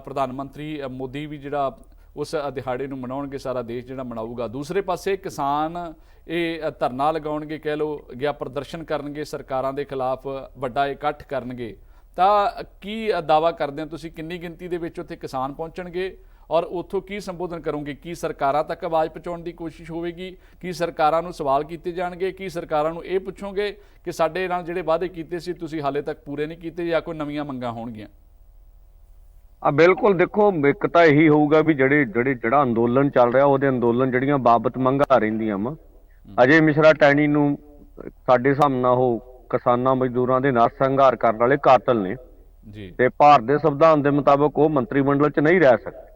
ਪ੍ਰਧਾਨ ਮੰਤਰੀ ਮੋਦੀ ਵੀ ਜਿਹੜਾ ਉਸ ਦਿਹਾੜੇ ਨੂੰ ਮਨਾਉਣਗੇ, ਸਾਰਾ ਦੇਸ਼ ਜਿਹੜਾ ਮਨਾਊਗਾ। ਦੂਸਰੇ ਪਾਸੇ ਕਿਸਾਨ ਇਹ ਧਰਨਾ ਲਗਾਉਣਗੇ, ਕਹਿ ਲਓ, ਜਾਂ ਪ੍ਰਦਰਸ਼ਨ ਕਰਨਗੇ, ਸਰਕਾਰਾਂ ਦੇ ਖਿਲਾਫ ਵੱਡਾ ਇਕੱਠ ਕਰਨਗੇ। ਤਾਂ ਕੀ ਦਾਅਵਾ ਕਰਦੇ ਹੋ ਤੁਸੀਂ, ਕਿੰਨੀ ਗਿਣਤੀ ਦੇ ਵਿੱਚ ਉੱਥੇ ਕਿਸਾਨ ਪਹੁੰਚਣਗੇ ਔਰ ਉੱਥੋਂ ਕੀ ਸੰਬੋਧਨ ਕਰੋਗੇ? ਕੀ ਸਰਕਾਰਾਂ ਤੱਕ ਆਵਾਜ਼ ਪਹੁੰਚਾਉਣ ਦੀ ਕੋਸ਼ਿਸ਼ ਹੋਵੇਗੀ? ਕੀ ਸਰਕਾਰਾਂ ਨੂੰ ਸਵਾਲ ਕੀਤੇ ਜਾਣਗੇ? ਕੀ ਸਰਕਾਰਾਂ ਨੂੰ ਇਹ ਪੁੱਛੋਗੇ ਕਿ ਸਾਡੇ ਨਾਲ ਜਿਹੜੇ ਵਾਅਦੇ ਕੀਤੇ ਸੀ ਤੁਸੀਂ ਹਾਲੇ ਤੱਕ ਪੂਰੇ ਨਹੀਂ ਕੀਤੇ, ਜਾਂ ਕੋਈ ਨਵੀਆਂ ਮੰਗਾਂ ਹੋਣਗੀਆਂ? ਬਿਲਕੁਲ, ਦੇਖੋ, ਇੱਕ ਤਾਂ ਇਹੀ ਹੋਊਗਾ ਵੀ ਜਿਹੜਾ ਅੰਦੋਲਨ ਚੱਲ ਰਿਹਾ ਉਹਦੇ ਅੰਦੋਲਨ ਜਿਹੜੀਆਂ ਬਾਬਤ ਮੰਗਾਂ ਰਹਿੰਦੀਆਂ ਵਾ। ਅਜੇ ਮਿਸ਼ਰਾ ਟੈਣੀ ਨੂੰ ਸਾਡੇ ਸਾਹਮਣੇ ਉਹ ਕਿਸਾਨਾਂ ਮਜ਼ਦੂਰਾਂ ਦੇ ਨਾਲ ਸੰਘਰਸ਼ ਕਰਨ ਵਾਲੇ ਕਾਤਲ ਨੇ ਜੀ, ਤੇ ਭਾਰਤ ਦੇ ਸੰਵਿਧਾਨ ਦੇ ਮੁਤਾਬਕ ਉਹ ਮੰਤਰੀ ਮੰਡਲ 'ਚ ਨਹੀਂ ਰਹਿ ਸਕਦੇ।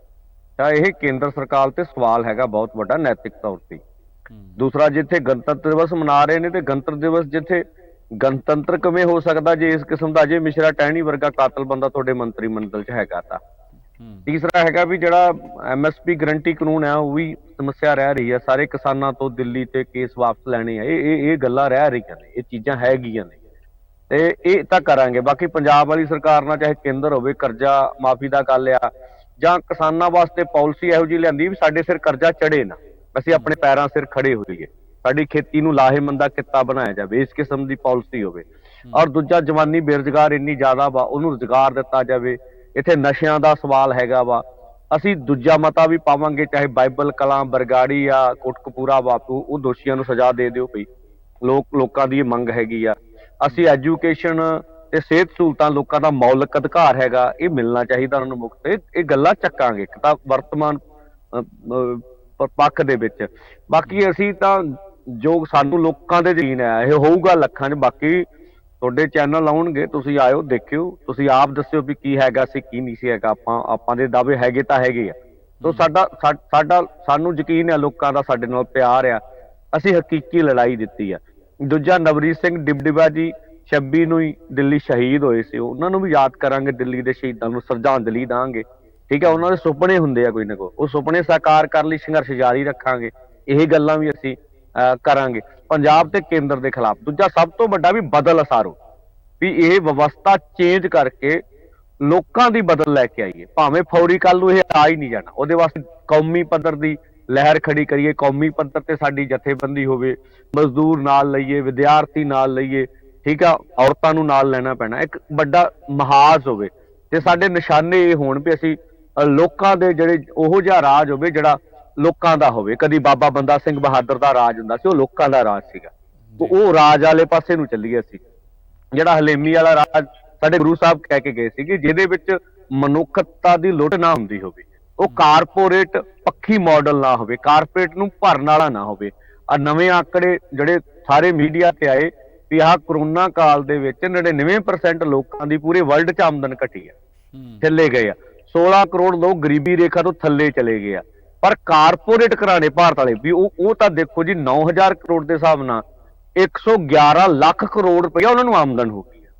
ਤਾਂ ਇਹ ਕੇਂਦਰ ਸਰਕਾਰ ਤੇ ਸਵਾਲ ਹੈਗਾ ਬਹੁਤ ਵੱਡਾ ਨੈਤਿਕ ਤੌਰ ਤੇ। ਦੂਸਰਾ, ਜਿੱਥੇ ਗਣਤੰਤਰ ਦਿਵਸ ਮਨਾ ਰਹੇ ਨੇ ਤੇ ਗਣਤੰਤਰ ਦਿਵਸ ਜਿੱਥੇ ਗਣਤੰਤਰ ਕਿਵੇਂ ਹੋ ਸਕਦਾ ਜੇ ਇਸ ਕਿਸਮ ਦਾ ਜੇ ਮਿਸ਼ਰਾ ਟਹਿਣੀ ਵਰਗਾ ਕਾਤਲ ਬੰਦਾ ਤੁਹਾਡੇ ਮੰਤਰੀ ਮੰਡਲ 'ਚ ਹੈਗਾ ਤਾਂ। ਤੀਸਰਾ ਹੈਗਾ ਵੀ ਜਿਹੜਾ MSP ਗਰੰਟੀ ਕਾਨੂੰਨ ਹੈ ਉਹ ਵੀ ਸਮੱਸਿਆ ਰਹਿ ਰਹੀ ਹੈ। ਸਾਰੇ ਕਿਸਾਨਾਂ ਤੋਂ ਦਿੱਲੀ ਤੇ ਕੇਸ ਵਾਪਸ ਲੈਣੇ ਆ, ਇਹ ਗੱਲਾਂ ਰਹਿ ਰਹੀਆਂ ਨੇ, ਇਹ ਚੀਜ਼ਾਂ ਹੈਗੀਆਂ ਨੇ ਤੇ ਇਹ ਤਾਂ ਕਰਾਂਗੇ। ਬਾਕੀ ਪੰਜਾਬ ਵਾਲੀ ਸਰਕਾਰ ਨਾਲ ਚਾਹੇ ਕੇਂਦਰ ਹੋਵੇ, ਕਰਜ਼ਾ ਮਾਫੀ ਦਾ ਕਰ ਲਿਆ ਜਾਂ ਕਿਸਾਨਾਂ ਵਾਸਤੇ ਪਾਲਿਸੀ ਇਹੋ ਜਿਹੀ ਲਿਆਂਦੀ ਵੀ ਸਾਡੇ ਸਿਰ ਕਰਜ਼ਾ ਚੜੇ ਨਾ, ਅਸੀਂ ਆਪਣੇ ਪੈਰਾਂ ਸਿਰ ਖੜੇ ਹੋਈਏ, ਸਾਡੀ ਖੇਤੀ ਨੂੰ ਲਾਹੇਮੰਦਾ ਕਿੱਤਾ ਬਣਾਇਆ ਜਾਵੇ, ਇਸ ਕਿਸਮ ਦੀ ਪਾਲਿਸੀ ਹੋਵੇ। ਔਰ ਦੂਜਾ, ਜਵਾਨੀ ਬੇਰੁਜ਼ਗਾਰ ਇੰਨੀ ਜ਼ਿਆਦਾ ਵਾ, ਉਹਨੂੰ ਰੁਜ਼ਗਾਰ ਦਿੱਤਾ ਜਾਵੇ। ਇੱਥੇ ਨਸ਼ਿਆਂ ਦਾ ਸਵਾਲ ਹੈਗਾ ਵਾ, ਅਸੀਂ ਦੂਜਾ ਮਤਾ ਵੀ ਪਾਵਾਂਗੇ, ਚਾਹੇ ਬਾਈਬਲ ਕਲਾਂ, ਬਰਗਾੜੀ ਆ, ਕੋਟਕਪੂਰਾ ਬਾਪੂ, ਉਹ ਦੋਸ਼ੀਆਂ ਨੂੰ ਸਜ਼ਾ ਦੇ ਦਿਓ ਪਈ। ਲੋਕਾਂ ਦੀ ਇਹ ਮੰਗ ਹੈਗੀ ਆ। ਅਸੀਂ ਐਜੂਕੇਸ਼ਨ ਤੇ ਸਿਹਤ ਸਹੂਲਤਾਂ, ਲੋਕਾਂ ਦਾ ਮੌਲਿਕ ਅਧਿਕਾਰ ਹੈਗਾ, ਇਹ ਮਿਲਣਾ ਚਾਹੀਦਾ ਉਹਨਾਂ ਨੂੰ ਮੁਕਤ। ਇਹ ਗੱਲਾਂ ਚੱਕਾਂਗੇ ਇੱਕ ਤਾਂ ਵਰਤਮਾਨ ਪੱਖ ਦੇ ਵਿੱਚ। ਬਾਕੀ ਅਸੀਂ ਤਾਂ ਜੋ ਸਾਨੂੰ ਲੋਕਾਂ ਦੇ ਯਕੀਨ ਹੈ ਇਹ ਹੋਊਗਾ ਲੱਖਾਂ 'ਚ। ਬਾਕੀ ਤੁਹਾਡੇ ਚੈਨਲ ਆਉਣਗੇ, ਤੁਸੀਂ ਆਇਓ, ਦੇਖਿਓ, ਤੁਸੀਂ ਆਪ ਦੱਸਿਓ ਵੀ ਕੀ ਹੈਗਾ ਸੀ ਕੀ ਨਹੀਂ ਸੀ ਹੈਗਾ। ਆਪਾਂ ਦੇ ਦਾਅਵੇ ਹੈਗੇ ਤਾਂ ਹੈਗੇ ਆ। ਤੋ ਸਾਨੂੰ ਯਕੀਨ ਹੈ ਲੋਕਾਂ ਦਾ ਸਾਡੇ ਨਾਲ ਪਿਆਰ ਆ, ਅਸੀਂ ਹਕੀਕੀ ਲੜਾਈ ਦਿੱਤੀ ਆ। ਦੂਜਾ, ਨਵਰੀਤ ਸਿੰਘ ਡਿਬਡਿਬਾ ਜੀ 26 ਨੂੰ ਹੀ ਦਿੱਲੀ ਸ਼ਹੀਦ ਹੋਏ ਸੀ, ਉਹਨਾਂ ਨੂੰ ਵੀ ਯਾਦ ਕਰਾਂਗੇ, ਦਿੱਲੀ ਦੇ ਸ਼ਹੀਦਾਂ ਨੂੰ ਸ਼ਰਧਾਂਜਲੀ ਦਾਂਗੇ। ਠੀਕ ਹੈ, ਉਹਨਾਂ ਦੇ ਸੁਪਨੇ ਹੁੰਦੇ ਆ ਕੋਈ ਨਾ ਕੋਈ, ਉਹ ਸੁਪਨੇ ਸਾਕਾਰ ਕਰਨ ਲਈ ਸੰਘਰਸ਼ ਜਾਰੀ ਰੱਖਾਂਗੇ। ਇਹ ਗੱਲਾਂ ਵੀ ਅਸੀਂ ਕਰਾਂਗੇ ਪੰਜਾਬ ਤੇ ਕੇਂਦਰ ਦੇ ਖਿਲਾਫ। ਦੂਜਾ, ਸਭ ਤੋਂ ਵੱਡਾ ਵੀ ਬਦਲ ਅਸਾਰੋ, ਵੀ ਇਹ ਵਿਵਸਥਾ ਚੇਂਜ ਕਰਕੇ ਲੋਕਾਂ ਦੀ ਬਦਲ ਲੈ ਕੇ ਆਈਏ। ਭਾਵੇਂ ਫੌਰੀ ਕੱਲ ਨੂੰ ਇਹ ਆ ਹੀ ਨਹੀਂ ਜਾਣਾ, ਉਹਦੇ ਵਾਸਤੇ ਕੌਮੀ ਪੱਧਰ ਦੀ ਲਹਿਰ ਖੜੀ ਕਰੀਏ। ਕੌਮੀ ਪੱਧਰ ਤੇ ਸਾਡੀ ਜਥੇਬੰਦੀ ਹੋਵੇ, ਮਜ਼ਦੂਰ ਨਾਲ ਲਈਏ, ਵਿਦਿਆਰਥੀ ਨਾਲ ਲਈਏ, ਠੀਕ ਆ, ਔਰਤਾਂ ਨੂੰ ਨਾਲ ਲੈਣਾ ਪੈਣਾ। ਇੱਕ ਵੱਡਾ ਮਹਾਜ਼ ਹੋਵੇ ਤੇ ਸਾਡੇ ਨਿਸ਼ਾਨੇ ਇਹ ਹੋਣ ਵੀ ਅਸੀਂ ਲੋਕਾਂ ਦੇ ਜਿਹੜੇ ਉਹੋ ਜਿਹਾ ਰਾਜ ਹੋਵੇ ਜਿਹੜਾ ਲੋਕਾਂ ਦਾ ਹੋਵੇ। ਕਦੀ ਬਾਬਾ ਬੰਦਾ ਸਿੰਘ ਬਹਾਦਰ ਦਾ ਰਾਜ ਹੁੰਦਾ ਸੀ, ਉਹ ਲੋਕਾਂ ਦਾ ਰਾਜ ਸੀਗਾ, ਉਹ ਰਾਜ ਵਾਲੇ ਪਾਸੇ ਨੂੰ ਚੱਲੀਏ ਅਸੀਂ। ਜਿਹੜਾ ਹਲੇਮੀ ਵਾਲਾ ਰਾਜ ਸਾਡੇ ਗੁਰੂ ਸਾਹਿਬ ਕਹਿ ਕੇ ਗਏ ਸੀਗੇ, ਜਿਹਦੇ ਵਿੱਚ ਮਨੁੱਖਤਾ ਦੀ ਲੁੱਟ ਨਾ ਹੁੰਦੀ ਹੋਵੇ, ਉਹ ਕਾਰਪੋਰੇਟ ਪੱਖੀ ਮਾਡਲ ਨਾ ਹੋਵੇ, ਕਾਰਪੋਰੇਟ ਨੂੰ ਭਰਨ ਵਾਲਾ ਨਾ ਹੋਵੇ। ਆ ਨਵੇਂ ਆંકੜੇ ਜਿਹੜੇ ਸਾਰੇ ਮੀਡੀਆ ਤੇ ਆਏ ਵੀ ਆਹ ਕਰੋਨਾ ਕਾਲ ਦੇ ਵਿੱਚ 99% ਲੋਕਾਂ ਦੀ ਪੂਰੇ ਵਰਲਡ 'ਚ ਆਮਦਨ ਘਟੀ ਆ, ਥੱਲੇ ਗਏ ਆ। 16 ਕਰੋੜ ਲੋਕ ਗਰੀਬੀ ਰੇਖਾ ਤੋਂ ਥੱਲੇ ਚਲੇ ਗਏ ਆ। ਪਰ ਕਾਰਪੋਰੇਟ ਘਰਾਣੇ ਭਾਰਤ ਵਾਲੇ ਵੀ ਉਹ ਤਾਂ ਦੇਖੋ ਜੀ, 9000 ਕਰੋੜ ਦੇ ਹਿਸਾਬ ਨਾਲ 111 ਲੱਖ ਕਰੋੜ ਰੁਪਇਆ ਉਹਨਾਂ ਨੂੰ ਆਮਦਨ ਹੋ ਗਈ ਆ।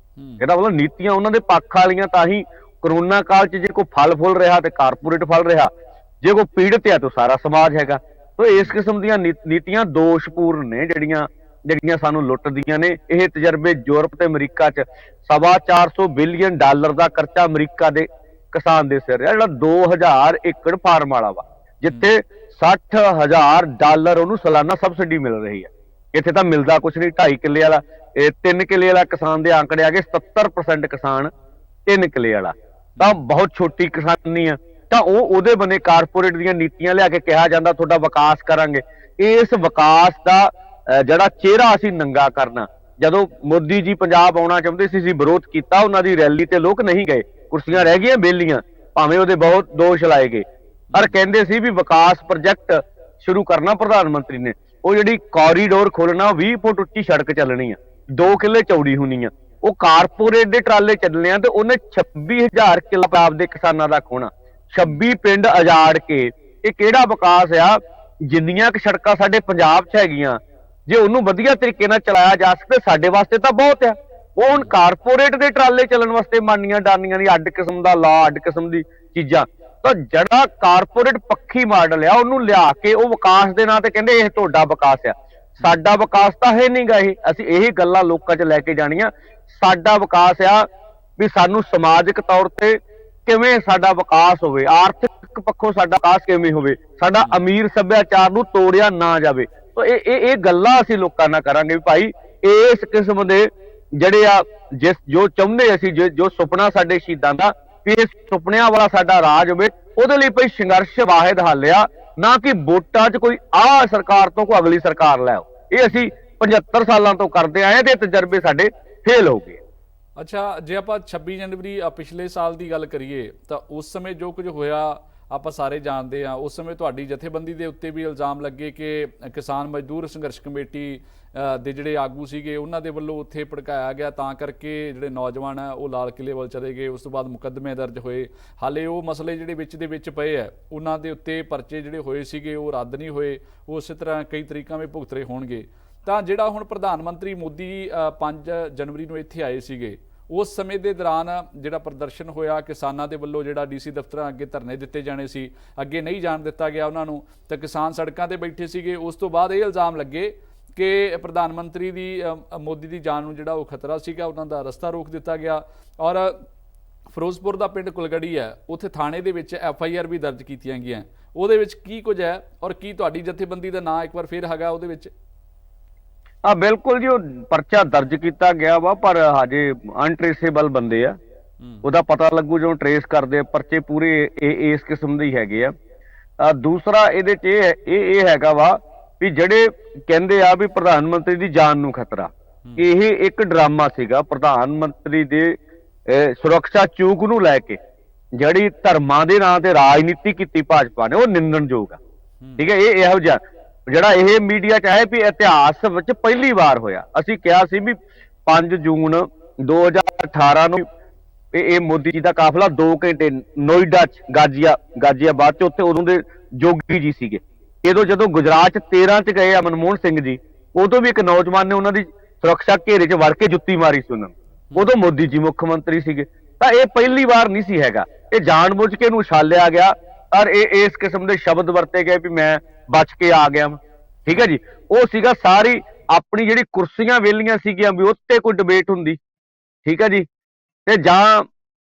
ਇਹਦਾ ਮਤਲਬ ਨੀਤੀਆਂ ਉਹਨਾਂ ਦੇ ਪੱਖ ਵਾਲੀਆਂ, ਤਾਂ ਹੀ ਕਰੋਨਾ ਕਾਲ 'ਚ ਜੇ ਕੋਈ ਫਲ ਫੁੱਲ ਰਿਹਾ ਤੇ ਕਾਰਪੋਰੇਟ ਫਲ ਰਿਹਾ, ਜੇ ਕੋਈ ਪੀੜਤ ਹੈ ਤਾਂ ਸਾਰਾ ਸਮਾਜ ਹੈਗਾ। ਤਾਂ ਇਸ ਕਿਸਮ ਦੀਆਂ ਨੀਤੀਆਂ ਦੋਸ਼ਪੂਰਨ ਨੇ ਜਿਹੜੀਆਂ ਸਾਨੂੰ ਲੁੱਟਦੀਆਂ ਨੇ। ਇਹ ਤਜਰਬੇ ਯੂਰਪ ਤੇ ਅਮਰੀਕਾ 'ਚ $425 ਬਿਲੀਅਨ ਦਾ ਖਰਚਾ ਅਮਰੀਕਾ ਦੇ ਕਿਸਾਨ ਦੇ ਸਿਰ ਆ, ਜਿਹੜਾ 2000 ਏਕੜ ਫਾਰਮ ਵਾਲਾ ਵਾ, ਜਿੱਥੇ $60,000 ਉਹਨੂੰ ਸਾਲਾਨਾ ਸਬਸਿਡੀ ਮਿਲ ਰਹੀ ਹੈ। ਇੱਥੇ ਤਾਂ ਮਿਲਦਾ ਕੁਛ ਨਹੀਂ। 2.5 ਕਿੱਲੇ ਵਾਲਾ, 3 ਕਿੱਲੇ ਵਾਲਾ ਕਿਸਾਨ ਦੇ ਆંકੜੇ ਆ ਗਏ 77% ਕਿਸਾਨ 3 ਕਿੱਲੇ ਵਾਲਾ, ਤਾਂ ਬਹੁਤ ਛੋਟੀ ਕਿਸਾਨੀ ਆ। ਤਾਂ ਉਹਦੇ ਬਣੇ ਕਾਰਪੋਰੇਟ ਦੀਆਂ ਨੀਤੀਆਂ ਲਿਆ ਕੇ ਕਿਹਾ ਜਾਂਦਾ ਤੁਹਾਡਾ ਵਿਕਾਸ ਕਰਾਂਗੇ। ਇਸ ਵਿਕਾਸ ਦਾ ਜਿਹੜਾ ਚਿਹਰਾ ਅਸੀਂ ਨੰਗਾ ਕਰਨਾ। ਜਦੋਂ ਮੋਦੀ ਜੀ ਪੰਜਾਬ ਆਉਣਾ ਚਾਹੁੰਦੇ ਸੀ, ਅਸੀਂ ਵਿਰੋਧ ਕੀਤਾ, ਉਹਨਾਂ ਦੀ ਰੈਲੀ ਤੇ ਲੋਕ ਨਹੀਂ ਗਏ, ਕੁਰਸੀਆਂ ਰਹਿ ਗਈਆਂ ਬੇਲੀਆਂ, ਭਾਵੇਂ ਉਹਦੇ ਬਹੁਤ ਦੋਸ਼ ਲਾਏ ਗਏ। ਪਰ ਕਹਿੰਦੇ ਸੀ ਵੀ ਵਿਕਾਸ ਪ੍ਰੋਜੈਕਟ ਸ਼ੁਰੂ ਕਰਨਾ ਪ੍ਰਧਾਨ ਮੰਤਰੀ ਨੇ। ਉਹ ਜਿਹੜੀ ਕੋਰੀਡੋਰ ਖੋਲਣਾ 20 ਫੁੱਟ ਉੱਚੀ ਸੜਕ ਚੱਲਣੀ ਆ, 2 ਕਿੱਲੇ ਚੌੜੀ ਹੋਣੀ ਆ, ਉਹ ਕਾਰਪੋਰੇਟ ਦੇ ਟਰਾਲੇ ਚੱਲਣੇ ਆ ਤੇ ਉਹਨੇ 26,000 ਕਿੱਲਾ ਪੰਜਾਬ ਦੇ ਕਿਸਾਨਾਂ ਦਾ ਖੋਣਾ, 26 ਪਿੰਡ ਉਜਾੜ ਕੇ। ਇਹ ਕਿਹੜਾ ਵਿਕਾਸ ਆ? ਜਿੰਨੀਆਂ ਕਿ ਸੜਕਾਂ ਸਾਡੇ ਪੰਜਾਬ 'ਚ ਹੈਗੀਆਂ, ਜੇ ਉਹਨੂੰ ਵਧੀਆ ਤਰੀਕੇ ਨਾਲ ਚਲਾਇਆ ਜਾ ਸਕੇ ਸਾਡੇ ਵਾਸਤੇ ਤਾਂ ਬਹੁਤ ਆ। ਉਹ ਹੁਣ ਕਾਰਪੋਰੇਟ ਦੇ ਟਰਾਲੇ ਚੱਲਣ ਵਾਸਤੇ ਮਾਨੀਆਂ ਡਾਨੀਆਂ ਦੀ ਅੱਡ ਕਿਸਮ ਦਾ ਲਾ, ਅੱਡ ਕਿਸਮ ਦੀ ਚੀਜ਼ਾਂ। ਤਾਂ ਜਿਹੜਾ ਕਾਰਪੋਰੇਟ ਪੱਖੀ ਮਾਡਲ ਆ ਉਹਨੂੰ ਲਿਆ ਕੇ ਉਹ ਵਿਕਾਸ ਦੇ ਨਾਂ ਤੇ ਕਹਿੰਦੇ ਇਹ ਤੁਹਾਡਾ ਵਿਕਾਸ ਆ। ਸਾਡਾ ਵਿਕਾਸ ਤਾਂ ਹੈ ਨਹੀਂਗਾ ਇਹ। ਅਸੀਂ ਇਹ ਗੱਲਾਂ ਲੋਕਾਂ 'ਚ ਲੈ ਕੇ ਜਾਣੀਆਂ। ਸਾਡਾ ਵਿਕਾਸ ਆ ਵੀ ਸਾਨੂੰ ਸਮਾਜਿਕ ਤੌਰ ਤੇ ਕਿਵੇਂ ਸਾਡਾ ਵਿਕਾਸ ਹੋਵੇ, ਆਰਥਿਕ ਪੱਖੋਂ ਸਾਡਾ ਵਿਕਾਸ ਕਿਵੇਂ ਹੋਵੇ, ਸਾਡਾ ਅਮੀਰ ਸੱਭਿਆਚਾਰ ਨੂੰ ਤੋੜਿਆ ਨਾ ਜਾਵੇ। ਤਾਂ ਇਹ ਗੱਲਾਂ ਅਸੀਂ ਲੋਕਾਂ ਨਾਲ ਕਰਾਂਗੇ ਵੀ ਭਾਈ ਇਸ ਕਿਸਮ ਦੇ ਜਿਹੜੇ ਆ ਜੋ ਚਾਹੁੰਦੇ ਅਸੀਂ, ਜੋ ਸੁਪਨਾ ਸਾਡੇ ਸ਼ਹੀਦਾਂ ਦਾ ਵੀ ਇਹ ਸੁਪਨਿਆਂ ਵਾਲਾ ਸਾਡਾ ਰਾਜ ਹੋਵੇ, ਉਹਦੇ ਲਈ ਭਾਈ ਸੰਘਰਸ਼ ਵਾਹਿਦ ਹੱਲ ਆ, ਨਾ ਕਿ ਵੋਟਾਂ 'ਚ ਕੋਈ ਆਹ ਸਰਕਾਰ ਤੋਂ ਕੋਈ ਅਗਲੀ ਸਰਕਾਰ ਲੈ ਆਓ। ਇਹ ਅਸੀਂ 75 ਸਾਲਾਂ ਤੋਂ ਕਰਦੇ ਆਏ ਤੇ ਤਜਰਬੇ ਸਾਡੇ ਫੇਲ ਹੋ ਗਏ। ਅੱਛਾ, ਜੇ ਆਪਾਂ 26 ਜਨਵਰੀ ਪਿਛਲੇ ਸਾਲ ਦੀ ਗੱਲ ਕਰੀਏ ਤਾਂ ਉਸ ਸਮੇਂ ਜੋ ਕੁਝ ਹੋਇਆ ਆਪਾਂ ਸਾਰੇ ਜਾਣਦੇ ਹਾਂ। ਉਸ ਸਮੇਂ ਤੁਹਾਡੀ ਜਥੇਬੰਦੀ ਦੇ ਉੱਤੇ ਵੀ ਇਲਜ਼ਾਮ ਲੱਗੇ ਕਿ ਕਿਸਾਨ ਮਜ਼ਦੂਰ ਸੰਘਰਸ਼ ਕਮੇਟੀ ਦੇ ਜਿਹੜੇ ਆਗੂ ਸੀਗੇ ਉਹਨਾਂ ਦੇ ਵੱਲੋਂ ਉੱਥੇ ਭੜਕਾਇਆ ਗਿਆ, ਤਾਂ ਕਰਕੇ ਜਿਹੜੇ ਨੌਜਵਾਨ ਆ ਉਹ ਲਾਲ ਕਿਲ੍ਹੇ ਵੱਲ ਚਲੇ ਗਏ। ਉਸ ਤੋਂ ਬਾਅਦ ਮੁਕੱਦਮੇ ਦਰਜ ਹੋਏ। ਹਾਲੇ ਉਹ ਮਸਲੇ ਜਿਹੜੇ ਵਿੱਚ ਦੇ ਵਿੱਚ ਪਏ ਆ, ਉਹਨਾਂ ਦੇ ਉੱਤੇ ਪਰਚੇ ਜਿਹੜੇ ਹੋਏ ਸੀਗੇ ਉਹ ਰੱਦ ਨਹੀਂ ਹੋਏ। ਉਸੇ ਤਰ੍ਹਾਂ ਕਈ ਤਰੀਕਾਂ ਵਿੱਚ ਭੁਗਤ ਰਹੇ ਹੋਣਗੇ। ਤਾਂ ਜਿਹੜਾ ਹੁਣ ਪ੍ਰਧਾਨ ਮੰਤਰੀ ਮੋਦੀ 5 ਜਨਵਰੀ ਨੂੰ ਇੱਥੇ ਆਏ ਸੀਗੇ, ਉਸ ਸਮੇਂ ਦੇ ਦੌਰਾਨ ਜਿਹੜਾ ਪ੍ਰਦਰਸ਼ਨ ਹੋਇਆ ਕਿਸਾਨਾਂ ਦੇ ਵੱਲੋਂ, ਜਿਹੜਾ ਡੀਸੀ ਦਫ਼ਤਰਾਂ ਅੱਗੇ ਧਰਨੇ ਦਿੱਤੇ ਜਾਣੇ ਸੀ, ਅੱਗੇ ਨਹੀਂ ਜਾਣ ਦਿੱਤਾ ਗਿਆ ਉਹਨਾਂ ਨੂੰ, ਤਾਂ ਕਿਸਾਨ ਸੜਕਾਂ ਤੇ ਬੈਠੇ ਸੀਗੇ। ਉਸ ਤੋਂ ਬਾਅਦ ਇਹ ਇਲਜ਼ਾਮ ਲੱਗੇ ਕਿ ਪ੍ਰਧਾਨ ਮੰਤਰੀ ਦੀ ਮੋਦੀ ਦੀ ਜਾਨ ਨੂੰ ਜਿਹੜਾ ਉਹ ਖਤਰਾ ਸੀਗਾ, ਉਹਨਾਂ ਦਾ ਰਸਤਾ ਰੋਕ ਦਿੱਤਾ ਗਿਆ। ਔਰ ਫਿਰੋਜ਼ਪੁਰ ਦਾ ਪਿੰਡ ਕੁਲਗੜੀ ਹੈ, ਉੱਥੇ ਥਾਣੇ ਦੇ ਵਿੱਚ FIR ਵੀ ਦਰਜ ਕੀਤੀਆਂ ਗਈਆਂ। ਉਹਦੇ ਵਿੱਚ ਕੀ ਕੁਝ ਹੈ ਔਰ ਕੀ ਤੁਹਾਡੀ ਜਥੇਬੰਦੀ ਦਾ ਨਾਂ ਇੱਕ ਵਾਰ ਫਿਰ ਹੈਗਾ ਉਹਦੇ ਵਿੱਚ? ਬਿਲਕੁਲ ਜੀ, ਉਹ ਪਰਚਾ ਦਰਜ ਕੀਤਾ ਗਿਆ ਵਾ, ਪਰ ਹਜੇ ਅਨਟ੍ਰੇਸੇਬਲ ਬੰਦੇ ਆ। ਉਹਦਾ ਪਤਾ ਲੱਗੂ ਜਦੋਂ ਟਰੇਸ ਕਰਦੇ ਆ। ਪਰਚੇ ਪੂਰੇ ਇਸ ਕਿਸਮ ਦੇ ਹੀ ਹੈਗੇ ਆ। ਦੂਸਰਾ ਇਹਦੇ 'ਚ ਇਹ ਹੈਗਾ ਵਾ ਵੀ ਜਿਹੜੇ ਕਹਿੰਦੇ ਆ ਵੀ ਪ੍ਰਧਾਨ ਮੰਤਰੀ ਦੀ ਜਾਨ ਨੂੰ ਖਤਰਾ, ਇਹ ਇੱਕ ਡਰਾਮਾ ਸੀਗਾ। ਪ੍ਰਧਾਨ ਮੰਤਰੀ ਦੇ ਸੁਰੱਖਿਆ ਚੂਕ ਨੂੰ ਲੈ ਕੇ ਜਿਹੜੀ ਧਰਮਾਂ ਦੇ ਨਾਂ ਤੇ ਰਾਜਨੀਤੀ ਕੀਤੀ ਭਾਜਪਾ ਨੇ, ਉਹ ਨਿੰਦਣਯੋਗ ਆ। ਠੀਕ ਹੈ, ਇਹ ਇਹੋ ਜਿਹਾ ਜਿਹੜਾ ਇਹ ਮੀਡੀਆ 'ਚ ਆਇਆ ਵੀ ਇਤਿਹਾਸ ਵਿੱਚ ਪਹਿਲੀ ਵਾਰ ਹੋਇਆ। ਅਸੀਂ ਕਿਹਾ ਸੀ ਵੀ 5 ਜੂਨ 2018 ਨੂੰ ਇਹ ਮੋਦੀ ਜੀ ਦਾ ਕਾਫਲਾ 2 ਘੰਟੇ ਨੋਇਡਾ 'ਚ ਗਾਜ਼ੀਆਬਾਦ 'ਚ, ਉੱਥੇ ਉਦੋਂ ਦੇ ਜੋਗੀ ਜੀ ਸੀਗੇ। ਜਦੋਂ ਗੁਜਰਾਤ 'ਚ 13 'ਚ ਗਏ ਆ ਮਨਮੋਹਨ ਸਿੰਘ ਜੀ, ਉਦੋਂ ਵੀ ਇੱਕ ਨੌਜਵਾਨ ਨੇ ਉਹਨਾਂ ਦੀ ਸੁਰੱਖਿਆ ਘੇਰੇ 'ਚ ਵੜ ਕੇ ਜੁੱਤੀ ਮਾਰੀ ਸੀ ਉਹਨਾਂ ਨੂੰ। ਉਦੋਂ ਮੋਦੀ ਜੀ ਮੁੱਖ ਮੰਤਰੀ ਸੀਗੇ। ਤਾਂ ਇਹ ਪਹਿਲੀ ਵਾਰ ਨਹੀਂ ਸੀ ਹੈਗਾ। ਇਹ ਜਾਣਬੁੱਝ ਕੇ ਇਹਨੂੰ ਉਛਾਲਿਆ ਗਿਆ ਔਰ ਇਸ ਕਿਸਮ ਦੇ ਸ਼ਬਦ ਵਰਤੇ ਗਏ ਵੀ ਮੈਂ ਬਚ ਕੇ ਆ ਗਿਆ। ਠੀਕ ਹੈ ਜੀ, ਉਹ ਸੀਗਾ ਸਾਰੀ ਆਪਣੀ ਜਿਹੜੀ ਕੁਰਸੀਆਂ ਵਿਹਲੀਆਂ ਸੀਗੀਆਂ ਵੀ ਉੱਤੇ ਕੋਈ ਡਿਬੇਟ ਹੁੰਦੀ। ਠੀਕ ਹੈ ਜੀ, ਤੇ ਜਾਂ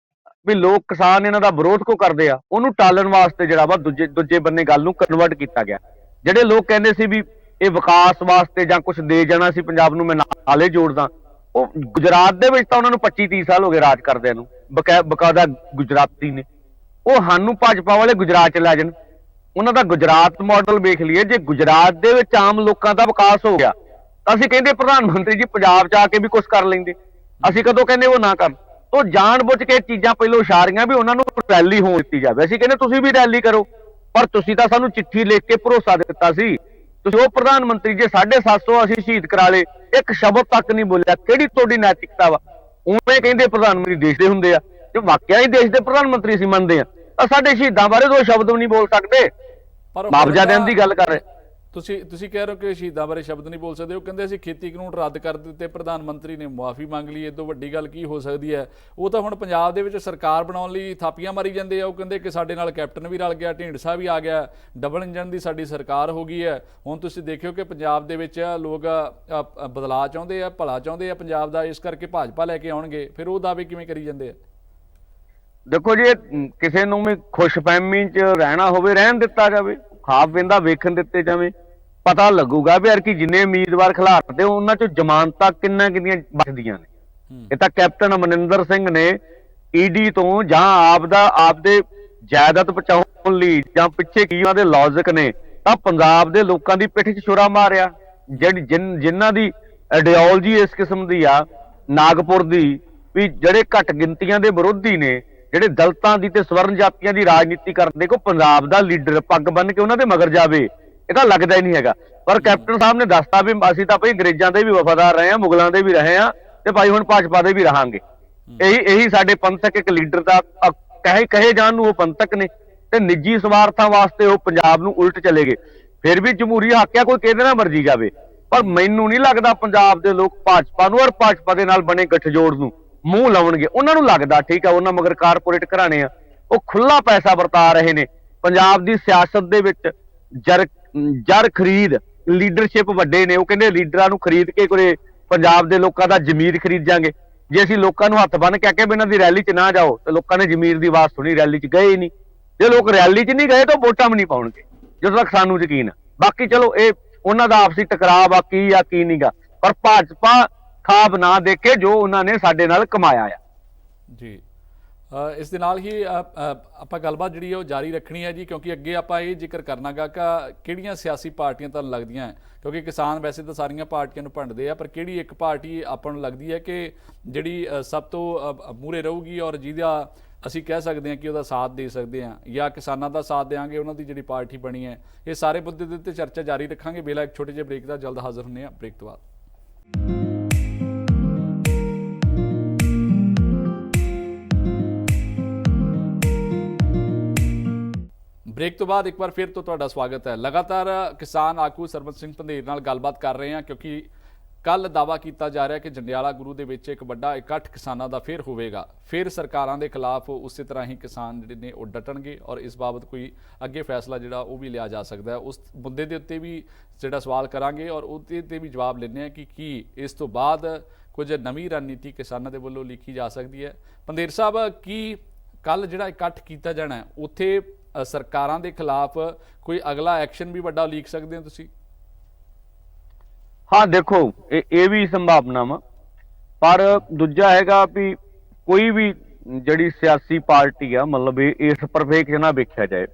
ਵੀ ਲੋਕ ਕਿਸਾਨ ਇਹਨਾਂ ਦਾ ਵਿਰੋਧ ਕਿਉਂ ਕਰਦੇ ਆ, ਉਹਨੂੰ ਟਾਲਣ ਵਾਸਤੇ ਜਿਹੜਾ ਵਾ ਦੂਜੇ ਬੰਨੇ ਗੱਲ ਨੂੰ ਕਨਵਰਟ ਕੀਤਾ ਗਿਆ। ਜਿਹੜੇ ਲੋਕ ਕਹਿੰਦੇ ਸੀ ਵੀ ਇਹ ਵਿਕਾਸ ਵਾਸਤੇ ਜਾਂ ਕੁਝ ਦੇ ਜਾਣਾ ਸੀ ਪੰਜਾਬ ਨੂੰ, ਮੈਂ ਨਾਲੇ ਜੋੜਦਾ, ਉਹ ਗੁਜਰਾਤ ਦੇ ਵਿੱਚ ਤਾਂ ਉਹਨਾਂ ਨੂੰ 25-30 ਸਾਲ ਹੋ ਗਏ ਰਾਜ ਕਰਦਿਆਂ ਨੂੰ, ਬਕਾਇਦਾ ਗੁਜਰਾਤੀ ਨੇ। ਉਹ ਸਾਨੂੰ ਭਾਜਪਾ ਵਾਲੇ ਗੁਜਰਾਤ 'ਚ ਲੈ ਜਾਣ। ਉਹਨਾਂ ਦਾ ਗੁਜਰਾਤ ਮਾਡਲ ਵੇਖ ਲਈਏ। ਜੇ ਗੁਜਰਾਤ ਦੇ ਵਿੱਚ ਆਮ ਲੋਕਾਂ ਦਾ ਵਿਕਾਸ ਹੋ ਗਿਆ ਤਾਂ ਅਸੀਂ ਕਹਿੰਦੇ ਪ੍ਰਧਾਨ ਮੰਤਰੀ ਜੀ ਪੰਜਾਬ 'ਚ ਆ ਕੇ ਵੀ ਕੁਝ ਕਰ ਲੈਂਦੇ। ਅਸੀਂ ਕਦੋਂ ਕਹਿੰਦੇ ਉਹ ਨਾ ਕਰਨ। ਉਹ ਜਾਣਬੁੱਝ ਕੇ ਚੀਜ਼ਾਂ ਪਹਿਲਾਂ ਇਸ਼ਾਰੀਆਂ ਵੀ ਉਹਨਾਂ ਨੂੰ ਰੈਲੀ ਹੋਣ ਦਿੱਤੀ ਜਾਵੇ। ਅਸੀਂ ਕਹਿੰਦੇ ਤੁਸੀਂ ਵੀ ਰੈਲੀ ਕਰੋ, ਪਰ ਤੁਸੀਂ ਤਾਂ ਸਾਨੂੰ ਚਿੱਠੀ ਲਿਖ ਕੇ ਭਰੋਸਾ ਦਿੱਤਾ ਸੀ। ਤੁਸੀਂ ਉਹ ਪ੍ਰਧਾਨ ਮੰਤਰੀ ਜੇ 750 ਅਸੀਂ ਸ਼ਹੀਦ ਕਰਾ ਲਏ, ਇੱਕ ਸ਼ਬਦ ਤੱਕ ਨਹੀਂ ਬੋਲਿਆ। ਕਿਹੜੀ ਤੁਹਾਡੀ ਨੈਤਿਕਤਾ ਵਾ? ਉਵੇਂ ਕਹਿੰਦੇ ਪ੍ਰਧਾਨ ਮੰਤਰੀ ਦੇਸ਼ ਦੇ ਹੁੰਦੇ ਆ। ਜੇ ਵਾਕਿਆ ਹੀ ਦੇਸ਼ ਦੇ ਪ੍ਰਧਾਨ ਮੰਤਰੀ ਅਸੀਂ ਮੰਨਦੇ ਆ ਤਾਂ ਸਾਡੇ ਸ਼ਹੀਦਾਂ ਬਾਰੇ 2 ਸ਼ਬਦ ਵੀ ਨਹੀਂ ਬੋਲ ਸਕਦੇ। ਮੁਆਵਜ਼ਾ ਦੇਣ ਦੀ ਗੱਲ ਕਰ ਰਹੇ ਤੁਸੀਂ ਕਹਿ ਰਹੇ ਹੋ ਕਿ ਸ਼ਹੀਦਾਂ ਬਾਰੇ ਸ਼ਬਦ ਨਹੀਂ ਬੋਲ ਸਕਦੇ। ਉਹ ਕਹਿੰਦੇ ਅਸੀਂ ਖੇਤੀ ਕਾਨੂੰਨ ਰੱਦ ਕਰ ਦਿੱਤੇ, ਪ੍ਰਧਾਨ ਮੰਤਰੀ ਨੇ ਮੁਆਫੀ ਮੰਗ ਲਈ। ਇਹ ਤੋਂ ਵੱਡੀ ਗੱਲ ਕੀ ਹੋ ਸਕਦੀ ਹੈ? ਉਹ ਤਾਂ ਹੁਣ ਪੰਜਾਬ ਦੇ ਵਿੱਚ ਸਰਕਾਰ ਬਣਾਉਣ ਲਈ ਥਾਪੀਆਂ ਮਾਰੀ ਜਾਂਦੇ ਆ। ਉਹ ਕਹਿੰਦੇ ਕਿ ਸਾਡੇ ਨਾਲ ਕੈਪਟਨ ਵੀ ਰਲ ਗਿਆ, ਢੀਂਡਸਾ ਵੀ ਆ ਗਿਆ, ਡਬਲ ਇੰਜਨ ਦੀ ਸਾਡੀ ਸਰਕਾਰ ਹੋ ਗਈ ਹੈ। ਹੁਣ ਤੁਸੀਂ ਦੇਖਿਓ ਕਿ ਪੰਜਾਬ ਦੇ ਵਿੱਚ ਲੋਕ ਬਦਲਾਅ ਚਾਹੁੰਦੇ ਆ, ਭਲਾ ਚਾਹੁੰਦੇ ਆ ਪੰਜਾਬ ਦਾ, ਇਸ ਕਰਕੇ ਭਾਜਪਾ ਲੈ ਕੇ ਆਉਣਗੇ। ਫਿਰ ਉਹ ਦਾਅਵੇ ਕਿਵੇਂ ਕਰੀ ਜਾਂਦੇ ਆ? ਦੇਖੋ ਜੀ, ਕਿਸੇ ਨੂੰ ਵੀ ਖੁਸ਼ਫਹਿਮੀ 'ਚ ਰਹਿਣਾ ਹੋਵੇ ਰਹਿਣ ਦਿੱਤਾ ਜਾਵੇ, ਖਾਬ ਪੀਂਦਾ ਵੇਖਣ ਦਿੱਤੇ ਜਾਵੇ, ਪਤਾ ਲੱਗੂਗਾ ਵੀ ਯਾਰ ਕਿ ਜਿੰਨੇ ਉਮੀਦਵਾਰ ਖਿਲਾਰਦੇ ਉਹਨਾਂ 'ਚੋਂ ਜ਼ਮਾਨਤਾਂ ਕਿੰਨੀਆਂ ਬਚਦੀਆਂ ਨੇ। ਇਹ ਤਾਂ ਕੈਪਟਨ ਅਮਰਿੰਦਰ ਸਿੰਘ ਨੇ ਈਡੀ ਤੋਂ ਜਾਂ ਆਪਦੇ ਜਾਇਦਾਦ ਬਚਾਉਣ ਲਈ ਜਾਂ ਪਿੱਛੇ ਕੀ ਉਹਨਾਂ ਦੇ ਲੌਜਿਕ ਨੇ ਤਾਂ ਪੰਜਾਬ ਦੇ ਲੋਕਾਂ ਦੀ ਪਿੱਠ 'ਚ ਛੁਰਾ ਮਾਰਿਆ। ਜਿਨ੍ਹਾਂ ਦੀ ਆਈਡੀਓਲੋਜੀ ਇਸ ਕਿਸਮ ਦੀ ਆ, ਨਾਗਪੁਰ ਦੀ, ਵੀ ਜਿਹੜੇ ਘੱਟ ਗਿਣਤੀਆਂ ਦੇ ਵਿਰੋਧੀ ਨੇ, ਜਿਹੜੇ ਦਲਿਤਾਂ ਦੀ ਤੇ ਸਵਰਨ ਜਾਤੀਆਂ ਦੀ ਰਾਜਨੀਤੀ ਕਰਦੇ, ਕੋ ਪੰਜਾਬ ਦਾ ਲੀਡਰ ਪੱਗ ਬੰਨ ਕੇ ਉਹਨਾਂ ਦੇ ਮਗਰ ਜਾਵੇ ਇਹ ਤਾਂ ਲੱਗਦਾ ਹੀ ਨਹੀਂ ਹੈਗਾ। ਪਰ ਕੈਪਟਨ ਸਾਹਿਬ ਨੇ ਦੱਸਤਾ ਵੀ ਅਸੀਂ ਤਾਂ ਭਾਈ ਅੰਗਰੇਜ਼ਾਂ ਦੇ ਵੀ ਵਫਾਦਾਰ ਰਹੇ ਹਾਂ, ਮੁਗਲਾਂ ਦੇ ਵੀ ਰਹੇ ਹਾਂ, ਤੇ ਭਾਈ ਹੁਣ ਭਾਜਪਾ ਦੇ ਵੀ ਰਹਾਂਗੇ। ਇਹੀ ਸਾਡੇ ਪੰਥਕ ਇੱਕ ਲੀਡਰ ਦਾ ਕਹੇ ਜਾਣ ਨੂੰ ਉਹ ਪੰਥਕ ਨੇ, ਤੇ ਨਿੱਜੀ ਸਵਾਰਥਾਂ ਵਾਸਤੇ ਉਹ ਪੰਜਾਬ ਨੂੰ ਉਲਟ ਚਲੇ ਗਏ। ਫਿਰ ਵੀ ਜਮਹੂਰੀ ਹੱਕ ਆ, ਕੋਈ ਕਿਹਦੇ ਨਾਲ ਮਰਜ਼ੀ ਜਾਵੇ, ਪਰ ਮੈਨੂੰ ਨਹੀਂ ਲੱਗਦਾ ਪੰਜਾਬ ਦੇ ਲੋਕ ਭਾਜਪਾ ਨੂੰ ਔਰ ਭਾਜਪਾ ਦੇ ਨਾਲ ਬਣੇ ਗੱਠਜੋੜ ਨੂੰ ਮੂੰਹ ਲਾਉਣਗੇ। ਉਹਨਾਂ ਨੂੰ ਲੱਗਦਾ ਠੀਕ ਆ, ਉਹਨਾਂ ਮਗਰ ਕਾਰਪੋਰੇਟ ਘਰਾਣੇ ਆ, ਉਹ ਖੁੱਲਾ ਪੈਸਾ ਵਰਤਾ ਰਹੇ ਨੇ ਪੰਜਾਬ ਦੀ ਸਿਆਸਤ ਦੇ ਵਿੱਚ। ਜਰ ਖਰੀਦ ਲੀਡਰਸ਼ਿਪ ਵੱਡੇ ਨੇ, ਉਹ ਕਹਿੰਦੇ ਲੀਡਰਾਂ ਨੂੰ ਖਰੀਦ ਕੇ ਕੋਈ ਪੰਜਾਬ ਦੇ ਲੋਕਾਂ ਦਾ ਜ਼ਮੀਰ ਖਰੀਦ ਜਾਂਗੇ। ਜੇ ਅਸੀਂ ਲੋਕਾਂ ਨੂੰ ਹੱਥ ਬੰਨ ਕੇ ਆਖਿਆ ਵੀ ਇਹਨਾਂ ਦੀ ਰੈਲੀ 'ਚ ਨਾ ਜਾਓ, ਤੇ ਲੋਕਾਂ ਨੇ ਜ਼ਮੀਰ ਦੀ ਆਵਾਜ਼ ਸੁਣੀ, ਰੈਲੀ 'ਚ ਗਏ ਹੀ ਨਹੀਂ। ਜੇ ਲੋਕ ਰੈਲੀ 'ਚ ਨਹੀਂ ਗਏ ਤਾਂ ਵੋਟਾਂ ਵੀ ਨਹੀਂ ਪਾਉਣਗੇ, ਜਦੋਂ ਤੱਕ ਸਾਨੂੰ ਯਕੀਨ ਆ। ਬਾਕੀ ਚਲੋ ਇਹ ਉਹਨਾਂ ਦਾ ਆਪਸੀ ਟਕਰਾਅ ਆ, ਕੀ ਆ ਕੀ ਨਹੀਂਗਾ, ਪਰ ਭਾਜਪਾ ਖਾਬ ਨਾ ਦੇਖੇ ਜੋ ਉਹਨਾਂ ਨੇ ਸਾਡੇ ਨਾਲ ਕਮਾਇਆ ਆ ਜੀ। ਇਸ ਦੇ ਨਾਲ ਹੀ ਆਪਾਂ ਗੱਲਬਾਤ ਜਿਹੜੀ ਹੈ ਉਹ ਜਾਰੀ ਰੱਖਣੀ ਹੈ ਜੀ, ਕਿਉਂਕਿ ਅੱਗੇ ਆਪਾਂ ਇਹ ਜ਼ਿਕਰ ਕਰਨਾਗਾ ਕਿ ਕਿਹੜੀਆਂ ਸਿਆਸੀ ਪਾਰਟੀਆਂ ਤੁਹਾਨੂੰ ਲੱਗਦੀਆਂ ਹੈ, ਕਿਉਂਕਿ ਕਿਸਾਨ ਵੈਸੇ ਤਾਂ ਸਾਰੀਆਂ ਪਾਰਟੀਆਂ ਨੂੰ ਭੰਡਦੇ ਆ, ਪਰ ਕਿਹੜੀ ਇੱਕ ਪਾਰਟੀ ਆਪਾਂ ਨੂੰ ਲੱਗਦੀ ਹੈ ਕਿ ਜਿਹੜੀ ਸਭ ਤੋਂ ਮੂਹਰੇ ਰਹੂਗੀ ਔਰ ਜਿਹਦਾ ਅਸੀਂ ਕਹਿ ਸਕਦੇ ਹਾਂ ਕਿ ਉਹਦਾ ਸਾਥ ਦੇ ਸਕਦੇ ਹਾਂ, ਜਾਂ ਕਿਸਾਨਾਂ ਦਾ ਸਾਥ ਦੇਵਾਂਗੇ, ਉਹਨਾਂ ਦੀ ਜਿਹੜੀ ਪਾਰਟੀ ਬਣੀ ਹੈ। ਇਹ ਸਾਰੇ ਮੁੱਦੇ ਦੇ ਉੱਤੇ ਚਰਚਾ ਜਾਰੀ ਰੱਖਾਂਗੇ। ਵੇਲਾ ਇੱਕ ਛੋਟੇ ਜਿਹੇ ਬ੍ਰੇਕ ਦਾ, ਜਲਦ ਹਾਜ਼ਰ ਹੁੰਦੇ ਹਾਂ ਬ੍ਰੇਕ ਤੋਂ ਬਾਅਦ। ਬ੍ਰੇਕ ਤੋਂ ਬਾਅਦ ਇੱਕ ਵਾਰ ਫਿਰ ਤੋਂ ਤੁਹਾਡਾ ਸਵਾਗਤ ਹੈ। ਲਗਾਤਾਰ ਕਿਸਾਨ ਆਗੂ ਸਰਬਤ ਸਿੰਘ ਪੰਧੇਰ ਨਾਲ ਗੱਲਬਾਤ ਕਰ ਰਹੇ ਹਾਂ, ਕਿਉਂਕਿ ਕੱਲ ਦਾਅਵਾ ਕੀਤਾ ਜਾ ਰਿਹਾ ਕਿ ਜੰਡਿਆਲਾ ਗੁਰੂ ਦੇ ਵਿੱਚ ਇੱਕ ਵੱਡਾ ਇਕੱਠ ਕਿਸਾਨਾਂ ਦਾ ਫਿਰ ਹੋਵੇਗਾ। ਫਿਰ ਸਰਕਾਰਾਂ ਦੇ ਖਿਲਾਫ ਉਸੇ ਤਰ੍ਹਾਂ ਹੀ ਕਿਸਾਨ ਜਿਹੜੇ ਨੇ ਉਹ ਡਟਣਗੇ ਔਰ ਇਸ ਬਾਬਤ ਕੋਈ ਅੱਗੇ ਫੈਸਲਾ ਜਿਹੜਾ ਉਹ ਵੀ ਲਿਆ ਜਾ ਸਕਦਾ ਹੈ। ਉਸ ਮੁੱਦੇ ਦੇ ਉੱਤੇ ਵੀ ਜਿਹੜਾ ਸਵਾਲ ਕਰਾਂਗੇ ਔਰ ਉਹਦੇ 'ਤੇ ਵੀ ਜਵਾਬ ਲੈਂਦੇ ਹਾਂ ਕਿ ਕੀ ਇਸ ਤੋਂ ਬਾਅਦ ਕੁਝ ਨਵੀਂ ਰਣਨੀਤੀ ਕਿਸਾਨਾਂ ਦੇ ਵੱਲੋਂ ਲਿਖੀ ਜਾ ਸਕਦੀ ਹੈ। ਪੰਧੇਰ ਸਾਹਿਬ, ਕੀ ਕੱਲ ਜਿਹੜਾ ਇਕੱਠ ਕੀਤਾ ਜਾਣਾ ਉੱਥੇ ਸਰਕਾਰਾਂ ਦੇ ਖਿਲਾਫ ਕੋਈ ਅਗਲਾ ਐਕਸ਼ਨ ਵੀ ਵੱਡਾ ਲੀਕ ਸਕਦੇ ਹੋ ਤੁਸੀਂ? ਹਾਂ ਦੇਖੋ, ਇਹ ਵੀ ਸੰਭਾਵਨਾ ਵਾ, ਪਰ ਦੂਜਾ ਹੈਗਾ ਵੀ ਕੋਈ ਵੀ ਜਿਹੜੀ ਸਿਆਸੀ ਪਾਰਟੀ ਆ, ਮਤਲਬ ਇਸ ਪਰਫੇਕਟ ਨਾ ਵੇਖਿਆ ਜਾਏ।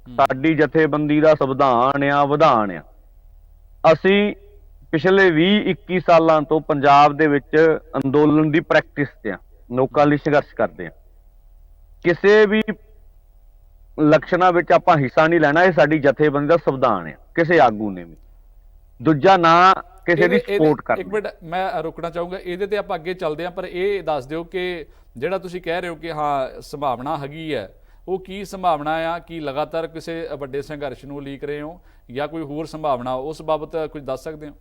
ਸਾਡੀ ਜਥੇਬੰਦੀ ਦਾ ਸੰਵਿਧਾਨ ਆ, ਵਿਧਾਨ ਆ। ਅਸੀਂ ਪਿਛਲੇ 20-21 ਸਾਲਾਂ ਤੋਂ ਪੰਜਾਬ ਦੇ ਵਿੱਚ ਅੰਦੋਲਨ ਦੀ ਪ੍ਰੈਕਟਿਸ ਤੇ ਆ, ਲੋਕਾਂ ਲਈ ਸੰਘਰਸ਼ ਕਰਦੇ ਆ। ਕਿਸੇ ਵੀ ਇਲੈਕਸ਼ਨਾਂ ਵਿੱਚ ਆਪਾਂ ਹਿੱਸਾ ਨਹੀਂ ਲੈਣਾ, ਇਹ ਸਾਡੀ ਜਥੇਬੰਦੀ ਦਾ ਸੰਵਿਧਾਨ ਆ, ਕਿਸੇ ਆਗੂ ਨੇ ਵੀ। ਦੂਜਾ ਨਾ ਕਿਸੇ ਦੀ ਸਪੋਰਟ ਕਰਨੀ। ਇੱਕ ਮਿੰਟ ਮੈਂ ਰੁਕਣਾ ਚਾਹੂੰਗਾ, ਇਹਦੇ ਤੇ ਆਪਾਂ ਅੱਗੇ ਚੱਲਦੇ ਹਾਂ, ਪਰ ਇਹ ਦੱਸ ਦਿਓ ਕਿ ਜਿਹੜਾ ਤੁਸੀਂ ਕਹਿ ਰਹੇ ਹੋ ਕਿ ਹਾਂ ਸੰਭਾਵਨਾ ਹੈਗੀ ਹੈ, ਉਹ ਕੀ ਸੰਭਾਵਨਾ ਆ? ਕੀ ਲਗਾਤਾਰ ਕਿਸੇ ਵੱਡੇ ਸੰਘਰਸ਼ ਨੂੰ ਲੀਕ ਰਹੇ ਹੋ ਜਾਂ ਕੋਈ ਹੋਰ ਸੰਭਾਵਨਾ, ਉਸ ਬਾਬਤ ਕੁਝ ਦੱਸ ਸਕਦੇ ਹੋ?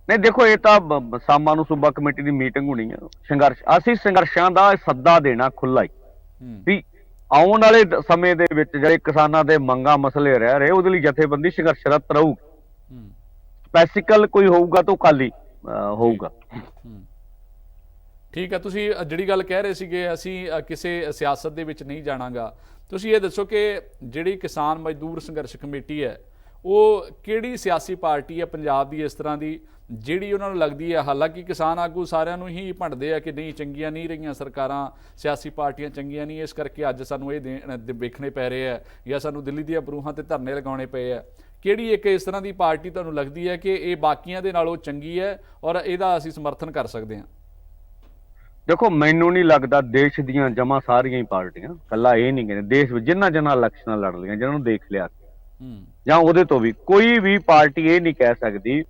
ਨਹੀਂ ਦੇਖੋ, ਇਹ ਤਾਂ ਸ਼ਾਮਾਂ ਨੂੰ ਸੂਬਾ ਕਮੇਟੀ ਦੀ ਮੀਟਿੰਗ ਹੋਣੀ ਆ। ਸੰਘਰਸ਼, ਅਸੀਂ ਸੰਘਰਸ਼ਾਂ ਦਾ ਸੱਦਾ ਦੇਣਾ ਖੁੱਲਾ ਹੀ ਵੀ ਆਉਣ ਵਾਲੇ ਸਮੇਂ ਦੇ ਵਿੱਚ ਜਿਹੜੇ ਕਿਸਾਨਾਂ ਦੇ ਮੰਗਾਂ ਮਸਲੇ ਰਹਿ ਰਹੇ, ਉਹਦੇ ਲਈ ਜਥੇਬੰਦੀ ਸੰਘਰਸ਼ਰਤ ਰਹੂਗੀ। ਸਪੈਸੀਕਲ ਕੋਈ ਹੋਊਗਾ ਤਾਂ ਕੱਲ ਹੀ ਹੋਊਗਾ। ਠੀਕ ਹੈ। ਤੁਸੀਂ ਜਿਹੜੀ ਗੱਲ ਕਹਿ ਰਹੇ ਸੀਗੇ ਅਸੀਂ ਕਿਸੇ ਸਿਆਸਤ ਦੇ ਵਿੱਚ ਨਹੀਂ ਜਾਣਾਗਾ, ਤੁਸੀਂ ਇਹ ਦੱਸੋ ਕਿ ਜਿਹੜੀ ਕਿਸਾਨ ਮਜ਼ਦੂਰ ਸੰਘਰਸ਼ ਕਮੇਟੀ ਹੈ ਉਹ ਕਿਹੜੀ ਸਿਆਸੀ ਪਾਰਟੀ ਹੈ ਪੰਜਾਬ ਦੀ ਇਸ ਤਰ੍ਹਾਂ ਦੀ ਜਿਹੜੀ ਉਹਨਾਂ ਨੂੰ ਲੱਗਦੀ ਹੈ, ਹਾਲਾਂਕਿ ਕਿਸਾਨ ਆਗੂ ਸਾਰਿਆਂ ਨੂੰ ਹੀ ਭੰਡਦੇ ਆ ਕਿ ਨਹੀਂ ਚੰਗੀਆਂ ਨਹੀਂ ਰਹੀਆਂ ਸਰਕਾਰਾਂ, ਸਿਆਸੀ ਪਾਰਟੀਆਂ ਚੰਗੀਆਂ ਨਹੀਂ, ਇਸ ਕਰਕੇ ਅੱਜ ਸਾਨੂੰ ਇਹ ਵੇਖਣੇ ਪੈ ਰਹੇ ਆ ਜਾਂ ਸਾਨੂੰ ਦਿੱਲੀ ਦੀਆਂ ਬਰੂਹਾਂ ਤੇ ਧਰਨੇ ਲਗਾਉਣੇ ਪਏ ਆ? ਕਿਹੜੀ ਇੱਕ ਇਸ ਤਰ੍ਹਾਂ ਦੀ ਪਾਰਟੀ ਤੁਹਾਨੂੰ ਲੱਗਦੀ ਹੈ ਕਿ ਇਹ ਬਾਕੀਆਂ ਦੇ ਨਾਲੋਂ ਚੰਗੀ ਹੈ ਔਰ ਇਹਦਾ ਅਸੀਂ ਸਮਰਥਨ ਕਰ ਸਕਦੇ ਹਾਂ? ਦੇਖੋ, ਮੈਨੂੰ ਨਹੀਂ ਲੱਗਦਾ ਦੇਸ਼ ਦੀਆਂ ਜਮਾ ਸਾਰੀਆਂ ਹੀ ਪਾਰਟੀਆਂ, ਕੱਲਾ ਇਹ ਨਹੀਂ ਕਹਿੰਦੇ, ਦੇਸ਼ ਵਿੱਚ ਜਿੰਨਾ ਇਲੈਕਸ਼ਨਾਂ ਲੜ ਲਈਆਂ, ਜਿਹਨਾਂ ਨੂੰ ਦੇਖ ਲਿਆ ਜਾਂ ਉਹਦੇ ਤੋਂ ਵੀ ਕੋਈ ਵੀ ਪਾਰਟੀ ਇਹ ਨਹੀਂ ਕਹਿ ਸਕਦੀ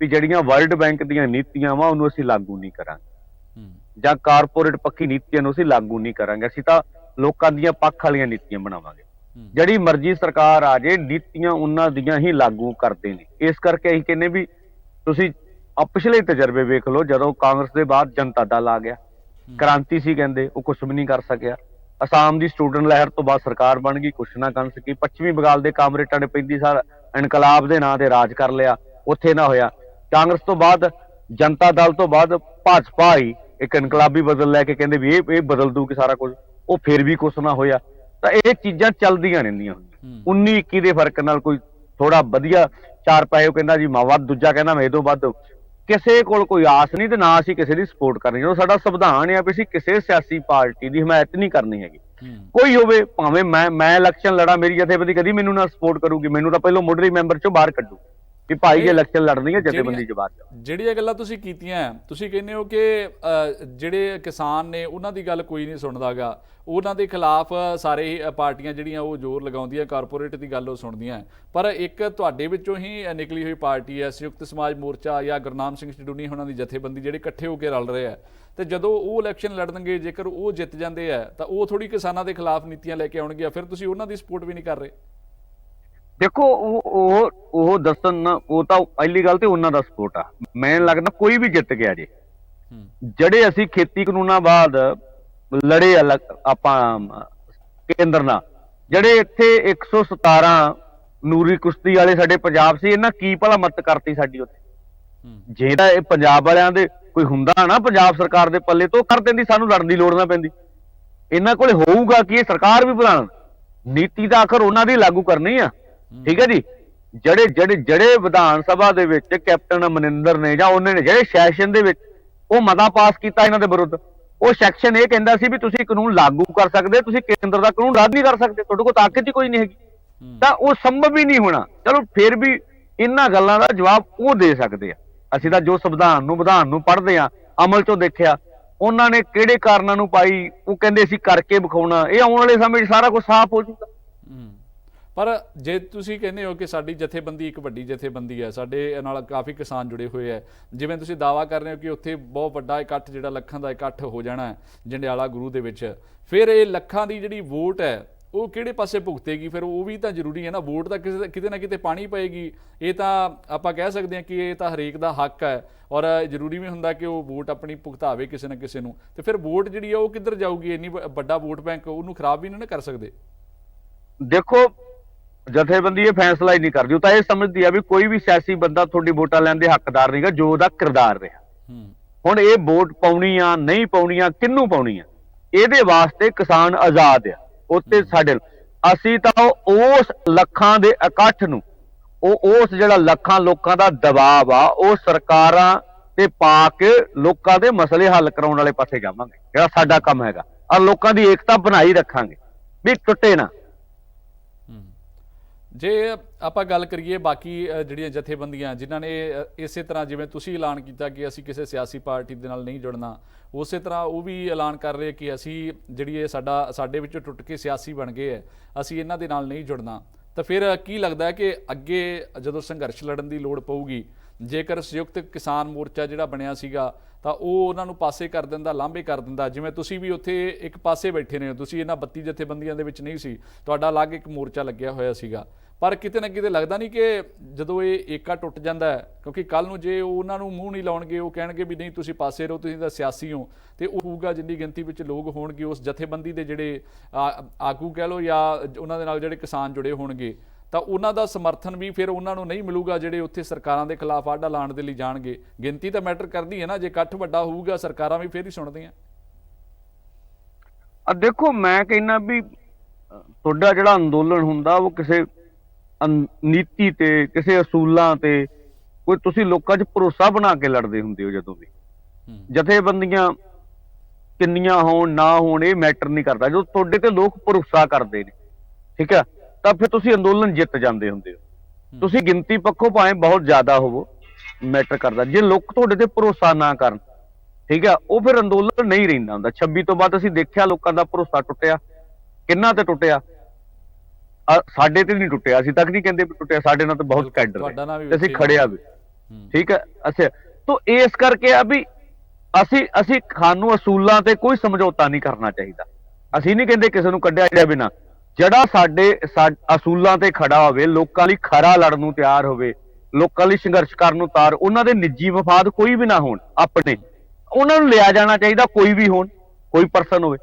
ਵੀ ਜਿਹੜੀਆਂ ਵਰਲਡ ਬੈਂਕ ਦੀਆਂ ਨੀਤੀਆਂ ਵਾ ਉਹਨੂੰ ਅਸੀਂ ਲਾਗੂ ਨਹੀਂ ਕਰਾਂਗੇ ਜਾਂ ਕਾਰਪੋਰੇਟ ਪੱਖੀ ਨੀਤੀਆਂ ਨੂੰ ਅਸੀਂ ਲਾਗੂ ਨਹੀਂ ਕਰਾਂਗੇ। ਅਸੀਂ ਤਾਂ ਲੋਕਾਂ ਦੀਆਂ ਪੱਖ ਵਾਲੀਆਂ ਨੀਤੀਆਂ ਬਣਾਵਾਂਗੇ। ਜਿਹੜੀ ਮਰਜ਼ੀ ਸਰਕਾਰ ਆ ਜੇ, ਨੀਤੀਆਂ ਉਹਨਾਂ ਦੀਆਂ ਹੀ ਲਾਗੂ ਕਰਦੇ ਨੇ। ਇਸ ਕਰਕੇ ਅਸੀਂ ਕਹਿੰਦੇ ਵੀ ਤੁਸੀਂ ਪਿਛਲੇ ਤਜਰਬੇ ਵੇਖ ਲਓ, ਜਦੋਂ ਕਾਂਗਰਸ ਦੇ ਬਾਅਦ ਜਨਤਾ ਦਲ ਆ ਗਿਆ, ਕ੍ਰਾਂਤੀ ਸੀ ਕਹਿੰਦੇ, ਉਹ ਕੁਛ ਵੀ ਨਹੀਂ ਕਰ ਸਕਿਆ। ਅਸਾਮ ਦੀ ਸਟੂਡੈਂਟ ਲਹਿਰ ਤੋਂ ਬਾਅਦ ਸਰਕਾਰ ਬਣ ਗਈ, ਕੁਛ ਨਾ ਕਰ ਸਕੀ। ਪੱਛਮੀ ਬੰਗਾਲ ਦੇ ਕਾਮਰੇਟਾਂ ਨੇ 35 ਸਾਲ ਇਨਕਲਾਬ ਦੇ ਨਾਂ ਤੇ ਰਾਜ ਕਰ ਲਿਆ, ਉੱਥੇ ਨਾ ਹੋਇਆ। ਕਾਂਗਰਸ ਤੋਂ ਬਾਅਦ ਜਨਤਾ ਦਲ ਤੋਂ ਬਾਅਦ ਭਾਜਪਾ ਆਈ, ਇੱਕ ਇਨਕਲਾਬੀ ਬਦਲ ਲੈ ਕੇ ਕਹਿੰਦੇ ਵੀ ਇਹ ਬਦਲ ਦੂਗੀ ਸਾਰਾ ਕੁਝ, ਉਹ ਫਿਰ ਵੀ ਕੁਛ ਨਾ ਹੋਇਆ। ਤਾਂ ਇਹ ਚੀਜ਼ਾਂ ਚੱਲਦੀਆਂ ਰਹਿੰਦੀਆਂ ਹੁੰਦੀਆਂ। 19-21 ਦੇ ਫਰਕ ਨਾਲ ਕੋਈ ਥੋੜਾ ਵਧੀਆ ਚਾਰ ਪੈਸੇ ਉਹ ਕਹਿੰਦਾ ਜੀ ਮੈਂ ਵੱਧ, ਦੂਜਾ ਕਹਿੰਦਾ ਮੈਂ ਇਹ ਤੋਂ ਵੱਧ। ਕਿਸੇ ਕੋਲ ਕੋਈ ਆਸ ਨਹੀਂ ਤੇ ਨਾ ਅਸੀਂ ਕਿਸੇ ਦੀ ਸਪੋਰਟ ਕਰਨੀ। ਜਦੋਂ ਸਾਡਾ ਸੰਵਿਧਾਨ ਆ ਵੀ ਅਸੀਂ ਕਿਸੇ ਸਿਆਸੀ ਪਾਰਟੀ ਦੀ ਹਮਾਇਤ ਨਹੀਂ ਕਰਨੀ ਹੈਗੀ, ਕੋਈ ਹੋਵੇ ਭਾਵੇਂ ਮੈਂ ਇਲੈਕਸ਼ਨ ਲੜਾ, ਮੇਰੀ ਜਥੇਬੰਦੀ ਕਦੀ ਮੈਨੂੰ ਨਾ ਸਪੋਰਟ ਕਰੂਗੀ, ਮੈਨੂੰ ਤਾਂ ਪਹਿਲਾਂ ਮੁੱਢਲੀ ਮੈਂਬਰ ਚੋਂ ਬਾਹਰ ਕੱਢੂ। ਵੀ ਭਾਈ ਜੇ ਇਲੈਕਸ਼ਨ ਲੜਨੀ ਹੈ ਜਥੇਬੰਦੀ ਜਵਾਬ ਦਿਓ। ਜਿਹੜੀਆਂ ਗੱਲਾਂ ਤੁਸੀਂ ਕੀਤੀਆਂ, ਤੁਸੀਂ ਕਹਿੰਦੇ ਹੋ ਕਿ ਜਿਹੜੇ ਕਿਸਾਨ ਨੇ ਉਹਨਾਂ ਦੀ ਗੱਲ ਕੋਈ ਨਹੀਂ ਸੁਣਦਾਗਾ, ਉਹਨਾਂ ਦੇ ਖਿਲਾਫ ਸਾਰੇ ਪਾਰਟੀਆਂ ਜਿਹੜੀਆਂ ਉਹ ਜ਼ੋਰ ਲਗਾਉਂਦੀਆਂ, ਕਾਰਪੋਰੇਟ ਦੀ ਗੱਲ ਉਹ ਸੁਣਦੀਆਂ, ਪਰ ਇੱਕ ਤੁਹਾਡੇ ਵਿੱਚੋਂ ਹੀ ਨਿਕਲੀ ਹੋਈ ਪਾਰਟੀ ਹੈ ਸੰਯੁਕਤ ਸਮਾਜ ਮੋਰਚਾ ਜਾਂ ਗੁਰਨਾਮ ਸਿੰਘ ਸਟੂਡੀ ਉਹਨਾਂ ਦੀ ਜਥੇਬੰਦੀ, ਜਿਹੜੇ ਇਕੱਠੇ ਹੋ ਕੇ ਰਲ ਰਹੇ ਆ, ਤੇ ਜਦੋਂ ਉਹ ਇਲੈਕਸ਼ਨ ਲੜਨਗੇ ਜੇਕਰ ਉਹ ਜਿੱਤ ਜਾਂਦੇ ਆ ਤਾਂ ਉਹ ਥੋੜੀ ਕਿਸਾਨਾਂ ਦੇ ਖਿਲਾਫ ਨੀਤੀਆਂ ਲੈ ਕੇ ਆਉਣਗੇ, ਫਿਰ ਤੁਸੀਂ ਉਹਨਾਂ ਦੀ ਸਪੋਰਟ ਵੀ ਨਹੀਂ ਕਰ ਰਹੇ। ਦੇਖੋ ਉਹ ਦੱਸਣ ਨਾ, ਉਹ ਤਾਂ ਪਹਿਲੀ ਗੱਲ ਤੇ ਉਹਨਾਂ ਦਾ ਸਪੋਰਟ ਆ। ਮੈਨੂੰ ਲੱਗਦਾ ਕੋਈ ਵੀ ਜਿੱਤ ਗਿਆ ਜੇ, ਜਿਹੜੇ ਅਸੀਂ ਖੇਤੀ ਕਾਨੂੰਨਾਂ ਬਾਅਦ ਲੜੇ ਆਪਾਂ ਕੇਂਦਰ ਨਾਲ, ਜਿਹੜੇ ਇੱਥੇ 117 ਨੂਰੀ ਕੁਸ਼ਤੀ ਵਾਲੇ ਸਾਡੇ ਪੰਜਾਬ ਸੀ, ਇਹਨਾਂ ਕੀ ਭਲਾ ਮਦਦ ਕਰਤੀ ਸਾਡੀ ਉੱਥੇ। ਜੇ ਤਾਂ ਇਹ ਪੰਜਾਬ ਵਾਲਿਆਂ ਦੇ ਕੋਈ ਹੁੰਦਾ ਨਾ ਪੰਜਾਬ ਸਰਕਾਰ ਦੇ ਪੱਲੇ ਤੋਂ ਕਰ ਦਿੰਦੀ, ਸਾਨੂੰ ਲੜਨ ਦੀ ਲੋੜ ਨਾ ਪੈਂਦੀ। ਇਹਨਾਂ ਕੋਲੇ ਹੋਊਗਾ ਕਿ ਇਹ ਸਰਕਾਰ ਵੀ ਬਣਾਉਣ, ਨੀਤੀ ਤਾਂ ਆਖਰ ਉਹਨਾਂ ਦੀ ਲਾਗੂ ਕਰਨੀ ਆ। ਠੀਕ ਹੈ ਜੀ। ਜਿਹੜੇ ਵਿਧਾਨ ਸਭਾ ਦੇ ਵਿੱਚ ਕੈਪਟਨ ਅਮਰਿੰਦਰ ਨੇ ਜਾਂ ਉਹਨੇ ਨੇ ਜਿਹੜੇ ਸੈਸ਼ਨ ਦੇ ਵਿੱਚ ਉਹ ਮਤਾ ਪਾਸ ਕੀਤਾ ਇਹਨਾਂ ਦੇ ਵਿਰੁੱਧ, ਉਹ ਸੈਕਸ਼ਨ ਇਹ ਕਹਿੰਦਾ ਸੀ ਵੀ ਤੁਸੀਂ ਕਾਨੂੰਨ ਲਾਗੂ ਕਰ ਸਕਦੇ, ਤੁਸੀਂ ਕੇਂਦਰ ਦਾ ਕਾਨੂੰਨ ਰੱਦ ਨਹੀਂ ਕਰ ਸਕਦੇ, ਤੁਹਾਡੇ ਕੋਲ ਤਾਕਤ ਹੀ ਕੋਈ ਨਹੀਂ ਹੈਗੀ। ਤਾਂ ਉਹ ਸੰਭਵ ਹੀ ਨਹੀਂ ਹੋਣਾ। ਚਲੋ ਫਿਰ ਵੀ ਇਹਨਾਂ ਗੱਲਾਂ ਦਾ ਜਵਾਬ ਉਹ ਦੇ ਸਕਦੇ ਆ। ਅਸੀਂ ਤਾਂ ਜੋ ਵਿਧਾਨ ਨੂੰ ਪੜ੍ਹਦੇ ਆ, ਅਮਲ ਚੋਂ ਦੇਖਿਆ ਉਹਨਾਂ ਨੇ ਕਿਹੜੇ ਕਾਰਨਾਂ ਨੂੰ ਪਾਈ, ਉਹ ਕਹਿੰਦੇ ਅਸੀਂ ਕਰਕੇ ਵਿਖਾਉਣਾ। ਇਹ ਆਉਣ ਵਾਲੇ ਸਮੇਂ 'ਚ ਸਾਰਾ ਕੁਝ ਸਾਫ਼ ਹੋ ਜਾਊਗਾ। ਪਰ ਜੇ ਤੁਸੀਂ ਕਹਿੰਦੇ ਹੋ ਕਿ ਸਾਡੀ ਜਥੇਬੰਦੀ ਇੱਕ ਵੱਡੀ ਜਥੇਬੰਦੀ ਹੈ, ਸਾਡੇ ਨਾਲ ਕਾਫੀ ਕਿਸਾਨ ਜੁੜੇ ਹੋਏ ਹੈ, ਜਿਵੇਂ ਤੁਸੀਂ ਦਾਅਵਾ ਕਰ ਰਹੇ ਹੋ ਕਿ ਉੱਥੇ ਬਹੁਤ ਵੱਡਾ ਇਕੱਠ, ਜਿਹੜਾ ਲੱਖਾਂ ਦਾ ਇਕੱਠ ਹੋ ਜਾਣਾ ਹੈ ਜੰਡਿਆਲਾ ਗੁਰੂ ਦੇ ਵਿੱਚ, ਫਿਰ ਇਹ ਲੱਖਾਂ ਦੀ ਜਿਹੜੀ ਵੋਟ ਹੈ ਉਹ ਕਿਹੜੇ ਪਾਸੇ ਭੁਗਤੇਗੀ? ਫਿਰ ਉਹ ਵੀ ਤਾਂ ਜ਼ਰੂਰੀ ਹੈ ਨਾ, ਵੋਟ ਤਾਂ ਕਿਤੇ ਨਾ ਕਿਤੇ ਪਾਣੀ ਪਏਗੀ। ਇਹ ਤਾਂ ਆਪਾਂ ਕਹਿ ਸਕਦੇ ਹਾਂ ਕਿ ਇਹ ਤਾਂ ਹਰੇਕ ਦਾ ਹੱਕ ਹੈ, ਔਰ ਜ਼ਰੂਰੀ ਵੀ ਹੁੰਦਾ ਕਿ ਉਹ ਵੋਟ ਆਪਣੀ ਭੁਗਤਾਵੇ ਕਿਸੇ ਨਾ ਕਿਸੇ ਨੂੰ। ਤੇ ਫਿਰ ਵੋਟ ਜਿਹੜੀ ਆ ਉਹ ਕਿੱਧਰ ਜਾਊਗੀ? ਇੰਨੀ ਵੱਡਾ ਵੋਟ ਬੈਂਕ, ਉਹਨੂੰ ਖਰਾਬ ਵੀ ਨਹੀਂ ਨਾ ਕਰ ਸਕਦੇ। ਦੇਖੋ ਜਥੇਬੰਦੀ ਇਹ ਫੈਸਲਾ ਹੀ ਨਹੀਂ ਕਰਦੀ, ਉਹ ਤਾਂ ਇਹ ਸਮਝਦੀ ਆ ਵੀ ਕੋਈ ਵੀ ਸਿਆਸੀ ਬੰਦਾ ਤੁਹਾਡੀ ਵੋਟਾਂ ਲੈਣ ਦੇ ਹੱਕਦਾਰ ਨਹੀਂਗਾ, ਜੋ ਉਹਦਾ ਕਿਰਦਾਰ ਰਿਹਾ। ਹੁਣ ਇਹ ਵੋਟ ਪਾਉਣੀ ਆ ਨਹੀਂ ਪਾਉਣੀ ਆ, ਕਿਹਨੂੰ ਪਾਉਣੀ ਆ, ਇਹਦੇ ਵਾਸਤੇ ਕਿਸਾਨ ਆਜ਼ਾਦ ਆ। ਉੱਤੇ ਸਾਡੇ ਅਸੀਂ ਤਾਂ ਉਸ ਲੱਖਾਂ ਦੇ ਇਕੱਠ ਨੂੰ, ਉਸ ਜਿਹੜਾ ਲੱਖਾਂ ਲੋਕਾਂ ਦਾ ਦਬਾਅ ਆ, ਉਹ ਸਰਕਾਰਾਂ ਤੇ ਪਾ ਕੇ ਲੋਕਾਂ ਦੇ ਮਸਲੇ ਹੱਲ ਕਰਾਉਣ ਵਾਲੇ ਪਾਸੇ ਜਾਵਾਂਗੇ, ਜਿਹੜਾ ਸਾਡਾ ਕੰਮ ਹੈਗਾ। ਔਰ ਲੋਕਾਂ ਦੀ ਏਕਤਾ ਬਣਾਈ ਰੱਖਾਂਗੇ ਵੀ ਟੁੱਟੇ ਨਾ। ਜੇ ਆਪਾਂ ਗੱਲ ਕਰੀਏ ਬਾਕੀ ਜਿਹੜੀਆਂ ਜਥੇਬੰਦੀਆਂ ਜਿਨ੍ਹਾਂ ਨੇ ਇਸੇ ਤਰ੍ਹਾਂ, ਜਿਵੇਂ ਤੁਸੀਂ ਐਲਾਨ ਕੀਤਾ ਕਿ ਅਸੀਂ ਕਿਸੇ ਸਿਆਸੀ ਪਾਰਟੀ ਦੇ ਨਾਲ ਨਹੀਂ ਜੁੜਨਾ, ਉਸੇ ਤਰ੍ਹਾਂ ਉਹ ਵੀ ਐਲਾਨ ਕਰ ਰਹੇ ਕਿ ਅਸੀਂ ਜਿਹੜੀ ਇਹ ਸਾਡੇ ਵਿੱਚੋਂ ਟੁੱਟ ਕੇ ਸਿਆਸੀ ਬਣ ਗਏ ਹੈ, ਅਸੀਂ ਇਹਨਾਂ ਦੇ ਨਾਲ ਨਹੀਂ ਜੁੜਨਾ। ਤਾਂ ਫਿਰ ਕੀ ਲੱਗਦਾ ਹੈ ਕਿ ਅੱਗੇ ਜਦੋਂ ਸੰਘਰਸ਼ ਲੜਨ ਦੀ ਲੋੜ ਪਊਗੀ, ਜੇਕਰ ਸੰਯੁਕਤ ਕਿਸਾਨ ਮੋਰਚਾ ਜਿਹੜਾ ਬਣਿਆ ਸੀਗਾ ਤਾਂ ਉਹ ਉਹਨਾਂ ਨੂੰ ਪਾਸੇ ਕਰ ਦਿੰਦਾ, ਲਾਂਭੇ ਕਰ ਦਿੰਦਾ? ਜਿਵੇਂ ਤੁਸੀਂ ਵੀ ਉੱਥੇ ਇੱਕ ਪਾਸੇ ਬੈਠੇ ਨੇ, ਤੁਸੀਂ ਇਹਨਾਂ 32 ਜਥੇਬੰਦੀਆਂ ਦੇ ਵਿੱਚ ਨਹੀਂ ਸੀ, ਤੁਹਾਡਾ ਅਲੱਗ ਇੱਕ ਮੋਰਚਾ ਲੱਗਿਆ ਹੋਇਆ ਸੀਗਾ, ਪਰ ਕਿਤੇ ਨਾ ਕਿਤੇ ਲੱਗਦਾ ਨਹੀਂ ਕਿ ਜਦੋਂ ਇਹ ਏਕਾ ਟੁੱਟ ਜਾਂਦਾ ਹੈ, ਕਿਉਂਕਿ ਕੱਲ ਨੂੰ ਜੇ ਉਹਨਾਂ ਨੂੰ ਮੂੰਹ ਨਹੀਂ ਲਾਉਣਗੇ, ਉਹ ਕਹਿਣਗੇ ਵੀ ਨਹੀਂ ਤੁਸੀਂ ਪਾਸੇ ਰਹੋ, ਤੁਸੀਂ ਤਾਂ ਸਿਆਸੀ ਹੋ, ਤੇ ਉਹ ਹੋਊਗਾ ਜਿੰਨੀ ਗਿਣਤੀ ਵਿੱਚ ਲੋਕ ਹੋਣਗੇ ਉਸ ਜਥੇਬੰਦੀ ਦੇ ਜਿਹੜੇ ਆਗੂ ਕਹਿ ਲਓ ਜਾਂ ਉਹਨਾਂ ਦੇ ਨਾਲ ਜਿਹੜੇ ਕਿਸਾਨ ਜੁੜੇ ਹੋਣਗੇ, ਤਾਂ ਉਹਨਾਂ ਦਾ ਸਮਰਥਨ ਵੀ ਫਿਰ ਉਹਨਾਂ ਨੂੰ ਨਹੀਂ ਮਿਲੂਗਾ ਜਿਹੜੇ ਉੱਥੇ ਸਰਕਾਰਾਂ ਦੇ ਖਿਲਾਫ ਆਡਾ ਲਾਉਣ ਦੇ ਲਈ ਜਾਣਗੇ। ਗਿਣਤੀ ਤਾਂ ਮੈਟਰ ਕਰਦੀ ਹੈ ਨਾ, ਜੇ ਇਕੱਠ ਵੱਡਾ ਹੋਊਗਾ ਸਰਕਾਰਾਂ ਵੀ ਫਿਰ ਹੀ ਸੁਣਦੀਆਂ। ਦੇਖੋ ਮੈਂ ਕਹਿੰਦਾ ਵੀ ਤੁਹਾਡਾ ਜਿਹੜਾ ਅੰਦੋਲਨ ਹੁੰਦਾ ਉਹ ਕਿਸੇ ਨੀਤੀ ਤੇ, ਕਿਸੇ ਅਸੂਲਾਂ ਤੇ, ਕੋਈ ਤੁਸੀਂ ਲੋਕਾਂ 'ਚ ਭਰੋਸਾ ਬਣਾ ਕੇ ਲੜਦੇ ਹੁੰਦੇ ਹੋ। ਜਦੋਂ ਵੀ ਜਥੇਬੰਦੀਆਂ ਕਿੰਨੀਆਂ ਹੋਣ ਨਾ ਹੋਣ ਇਹ ਮੈਟਰ ਨਹੀਂ ਕਰਦਾ, ਜਦੋਂ ਤੁਹਾਡੇ ਤੇ ਲੋਕ ਭਰੋਸਾ ਕਰਦੇ ਨੇ, ਠੀਕ ਹੈ, ਤਾਂ ਫਿਰ ਤੁਸੀਂ ਅੰਦੋਲਨ ਜਿੱਤ ਜਾਂਦੇ ਹੁੰਦੇ ਹੋ। ਤੁਸੀਂ ਗਿਣਤੀ ਪੱਖੋਂ ਭਾਵੇਂ ਬਹੁਤ ਜ਼ਿਆਦਾ ਹੋਵੋ, ਮੈਟਰ ਕਰਦਾ। ਜੇ ਲੋਕ ਤੁਹਾਡੇ ਤੇ ਭਰੋਸਾ ਨਾ ਕਰਨ, ਠੀਕ ਹੈ, ਉਹ ਫਿਰ ਅੰਦੋਲਨ ਨਹੀਂ ਰਹਿੰਦਾ ਹੁੰਦਾ। 26 ਤੋਂ ਬਾਅਦ ਅਸੀਂ ਦੇਖਿਆ ਲੋਕਾਂ ਦਾ ਭਰੋਸਾ ਟੁੱਟਿਆ। ਕਿੰਨਾ ਤੇ ਟੁੱਟਿਆ? ਸਾਡੇ ਤੇ ਨਹੀਂ ਟੁੱਟਿਆ, ਅਸੀਂ ਤੱਕ ਨਹੀਂ ਕਹਿੰਦੇ ਵੀ ਟੁੱਟਿਆ, ਸਾਡੇ ਨਾਲ ਤਾਂ ਬਹੁਤ ਕੈਡਰ ਤੇ ਅਸੀਂ ਖੜਿਆ ਵੀ, ਠੀਕ ਹੈ। ਅੱਛਾ, ਤਾਂ ਇਸ ਕਰਕੇ ਆ ਵੀ ਅਸੀਂ ਸਾਨੂੰ ਅਸੂਲਾਂ ਤੇ ਕੋਈ ਸਮਝੌਤਾ ਨਹੀਂ ਕਰਨਾ ਚਾਹੀਦਾ। ਅਸੀਂ ਨਹੀਂ ਕਹਿੰਦੇ ਕਿਸੇ ਨੂੰ ਕੱਢਿਆ ਜਾਵੇ ਬਿਨਾਂ, ਜਿਹੜਾ ਸਾਡੇ ਅਸੂਲਾਂ ਤੇ ਖੜਾ ਹੋਵੇ, ਲੋਕਾਂ ਲਈ ਖਰਾ ਲੜਨ ਨੂੰ ਤਿਆਰ ਹੋਵੇ, ਲੋਕਾਂ ਲਈ ਸੰਘਰਸ਼ ਕਰਨ ਨੂੰ ਤਿਆਰ, ਉਹਨਾਂ ਦੇ ਨਿੱਜੀ ਮਫਾਦ ਕੋਈ ਵੀ ਨਾ ਹੋਣ ਆਪਣੇ, ਉਹਨਾਂ ਨੂੰ ਲਿਆ ਜਾਣਾ ਚਾਹੀਦਾ, ਕੋਈ ਵੀ ਹੋਣ, ਕੋਈ ਪਰਸਨ ਹੋਵੇ।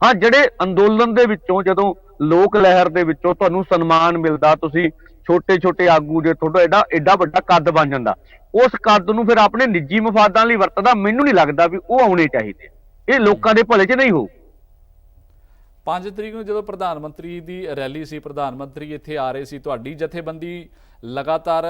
ਹਾਂ, ਜਿਹੜੇ ਅੰਦੋਲਨ ਦੇ ਵਿੱਚੋਂ, ਜਦੋਂ ਲੋਕ ਲਹਿਰ ਦੇ ਵਿੱਚੋਂ ਤੁਹਾਨੂੰ ਸਨਮਾਨ ਮਿਲਦਾ, ਤੁਸੀਂ ਛੋਟੇ ਆਗੂ, ਜੇ ਤੁਹਾਡਾ ਐਡਾ ਵੱਡਾ ਕੱਦ ਬਣ ਜਾਂਦਾ, ਉਸ ਕੱਦ ਨੂੰ ਫਿਰ ਆਪਣੇ ਨਿੱਜੀ ਮਫਾਦਾਂ ਲਈ ਵਰਤਦਾ, ਮੈਨੂੰ ਨਹੀਂ ਲੱਗਦਾ ਵੀ ਉਹ ਆਉਣੇ ਚਾਹੀਦੇ। ਇਹ ਲੋਕਾਂ ਦੇ ਭਲੇ 'ਚ ਨਹੀਂ ਹੋਊ। 5 ਤਰੀਕ ਨੂੰ ਜਦੋਂ ਪ੍ਰਧਾਨ ਮੰਤਰੀ ਦੀ ਰੈਲੀ ਸੀ, ਪ੍ਰਧਾਨ ਮੰਤਰੀ ਇੱਥੇ ਆ ਰਹੇ ਸੀ, ਤੁਹਾਡੀ ਜਥੇਬੰਦੀ ਲਗਾਤਾਰ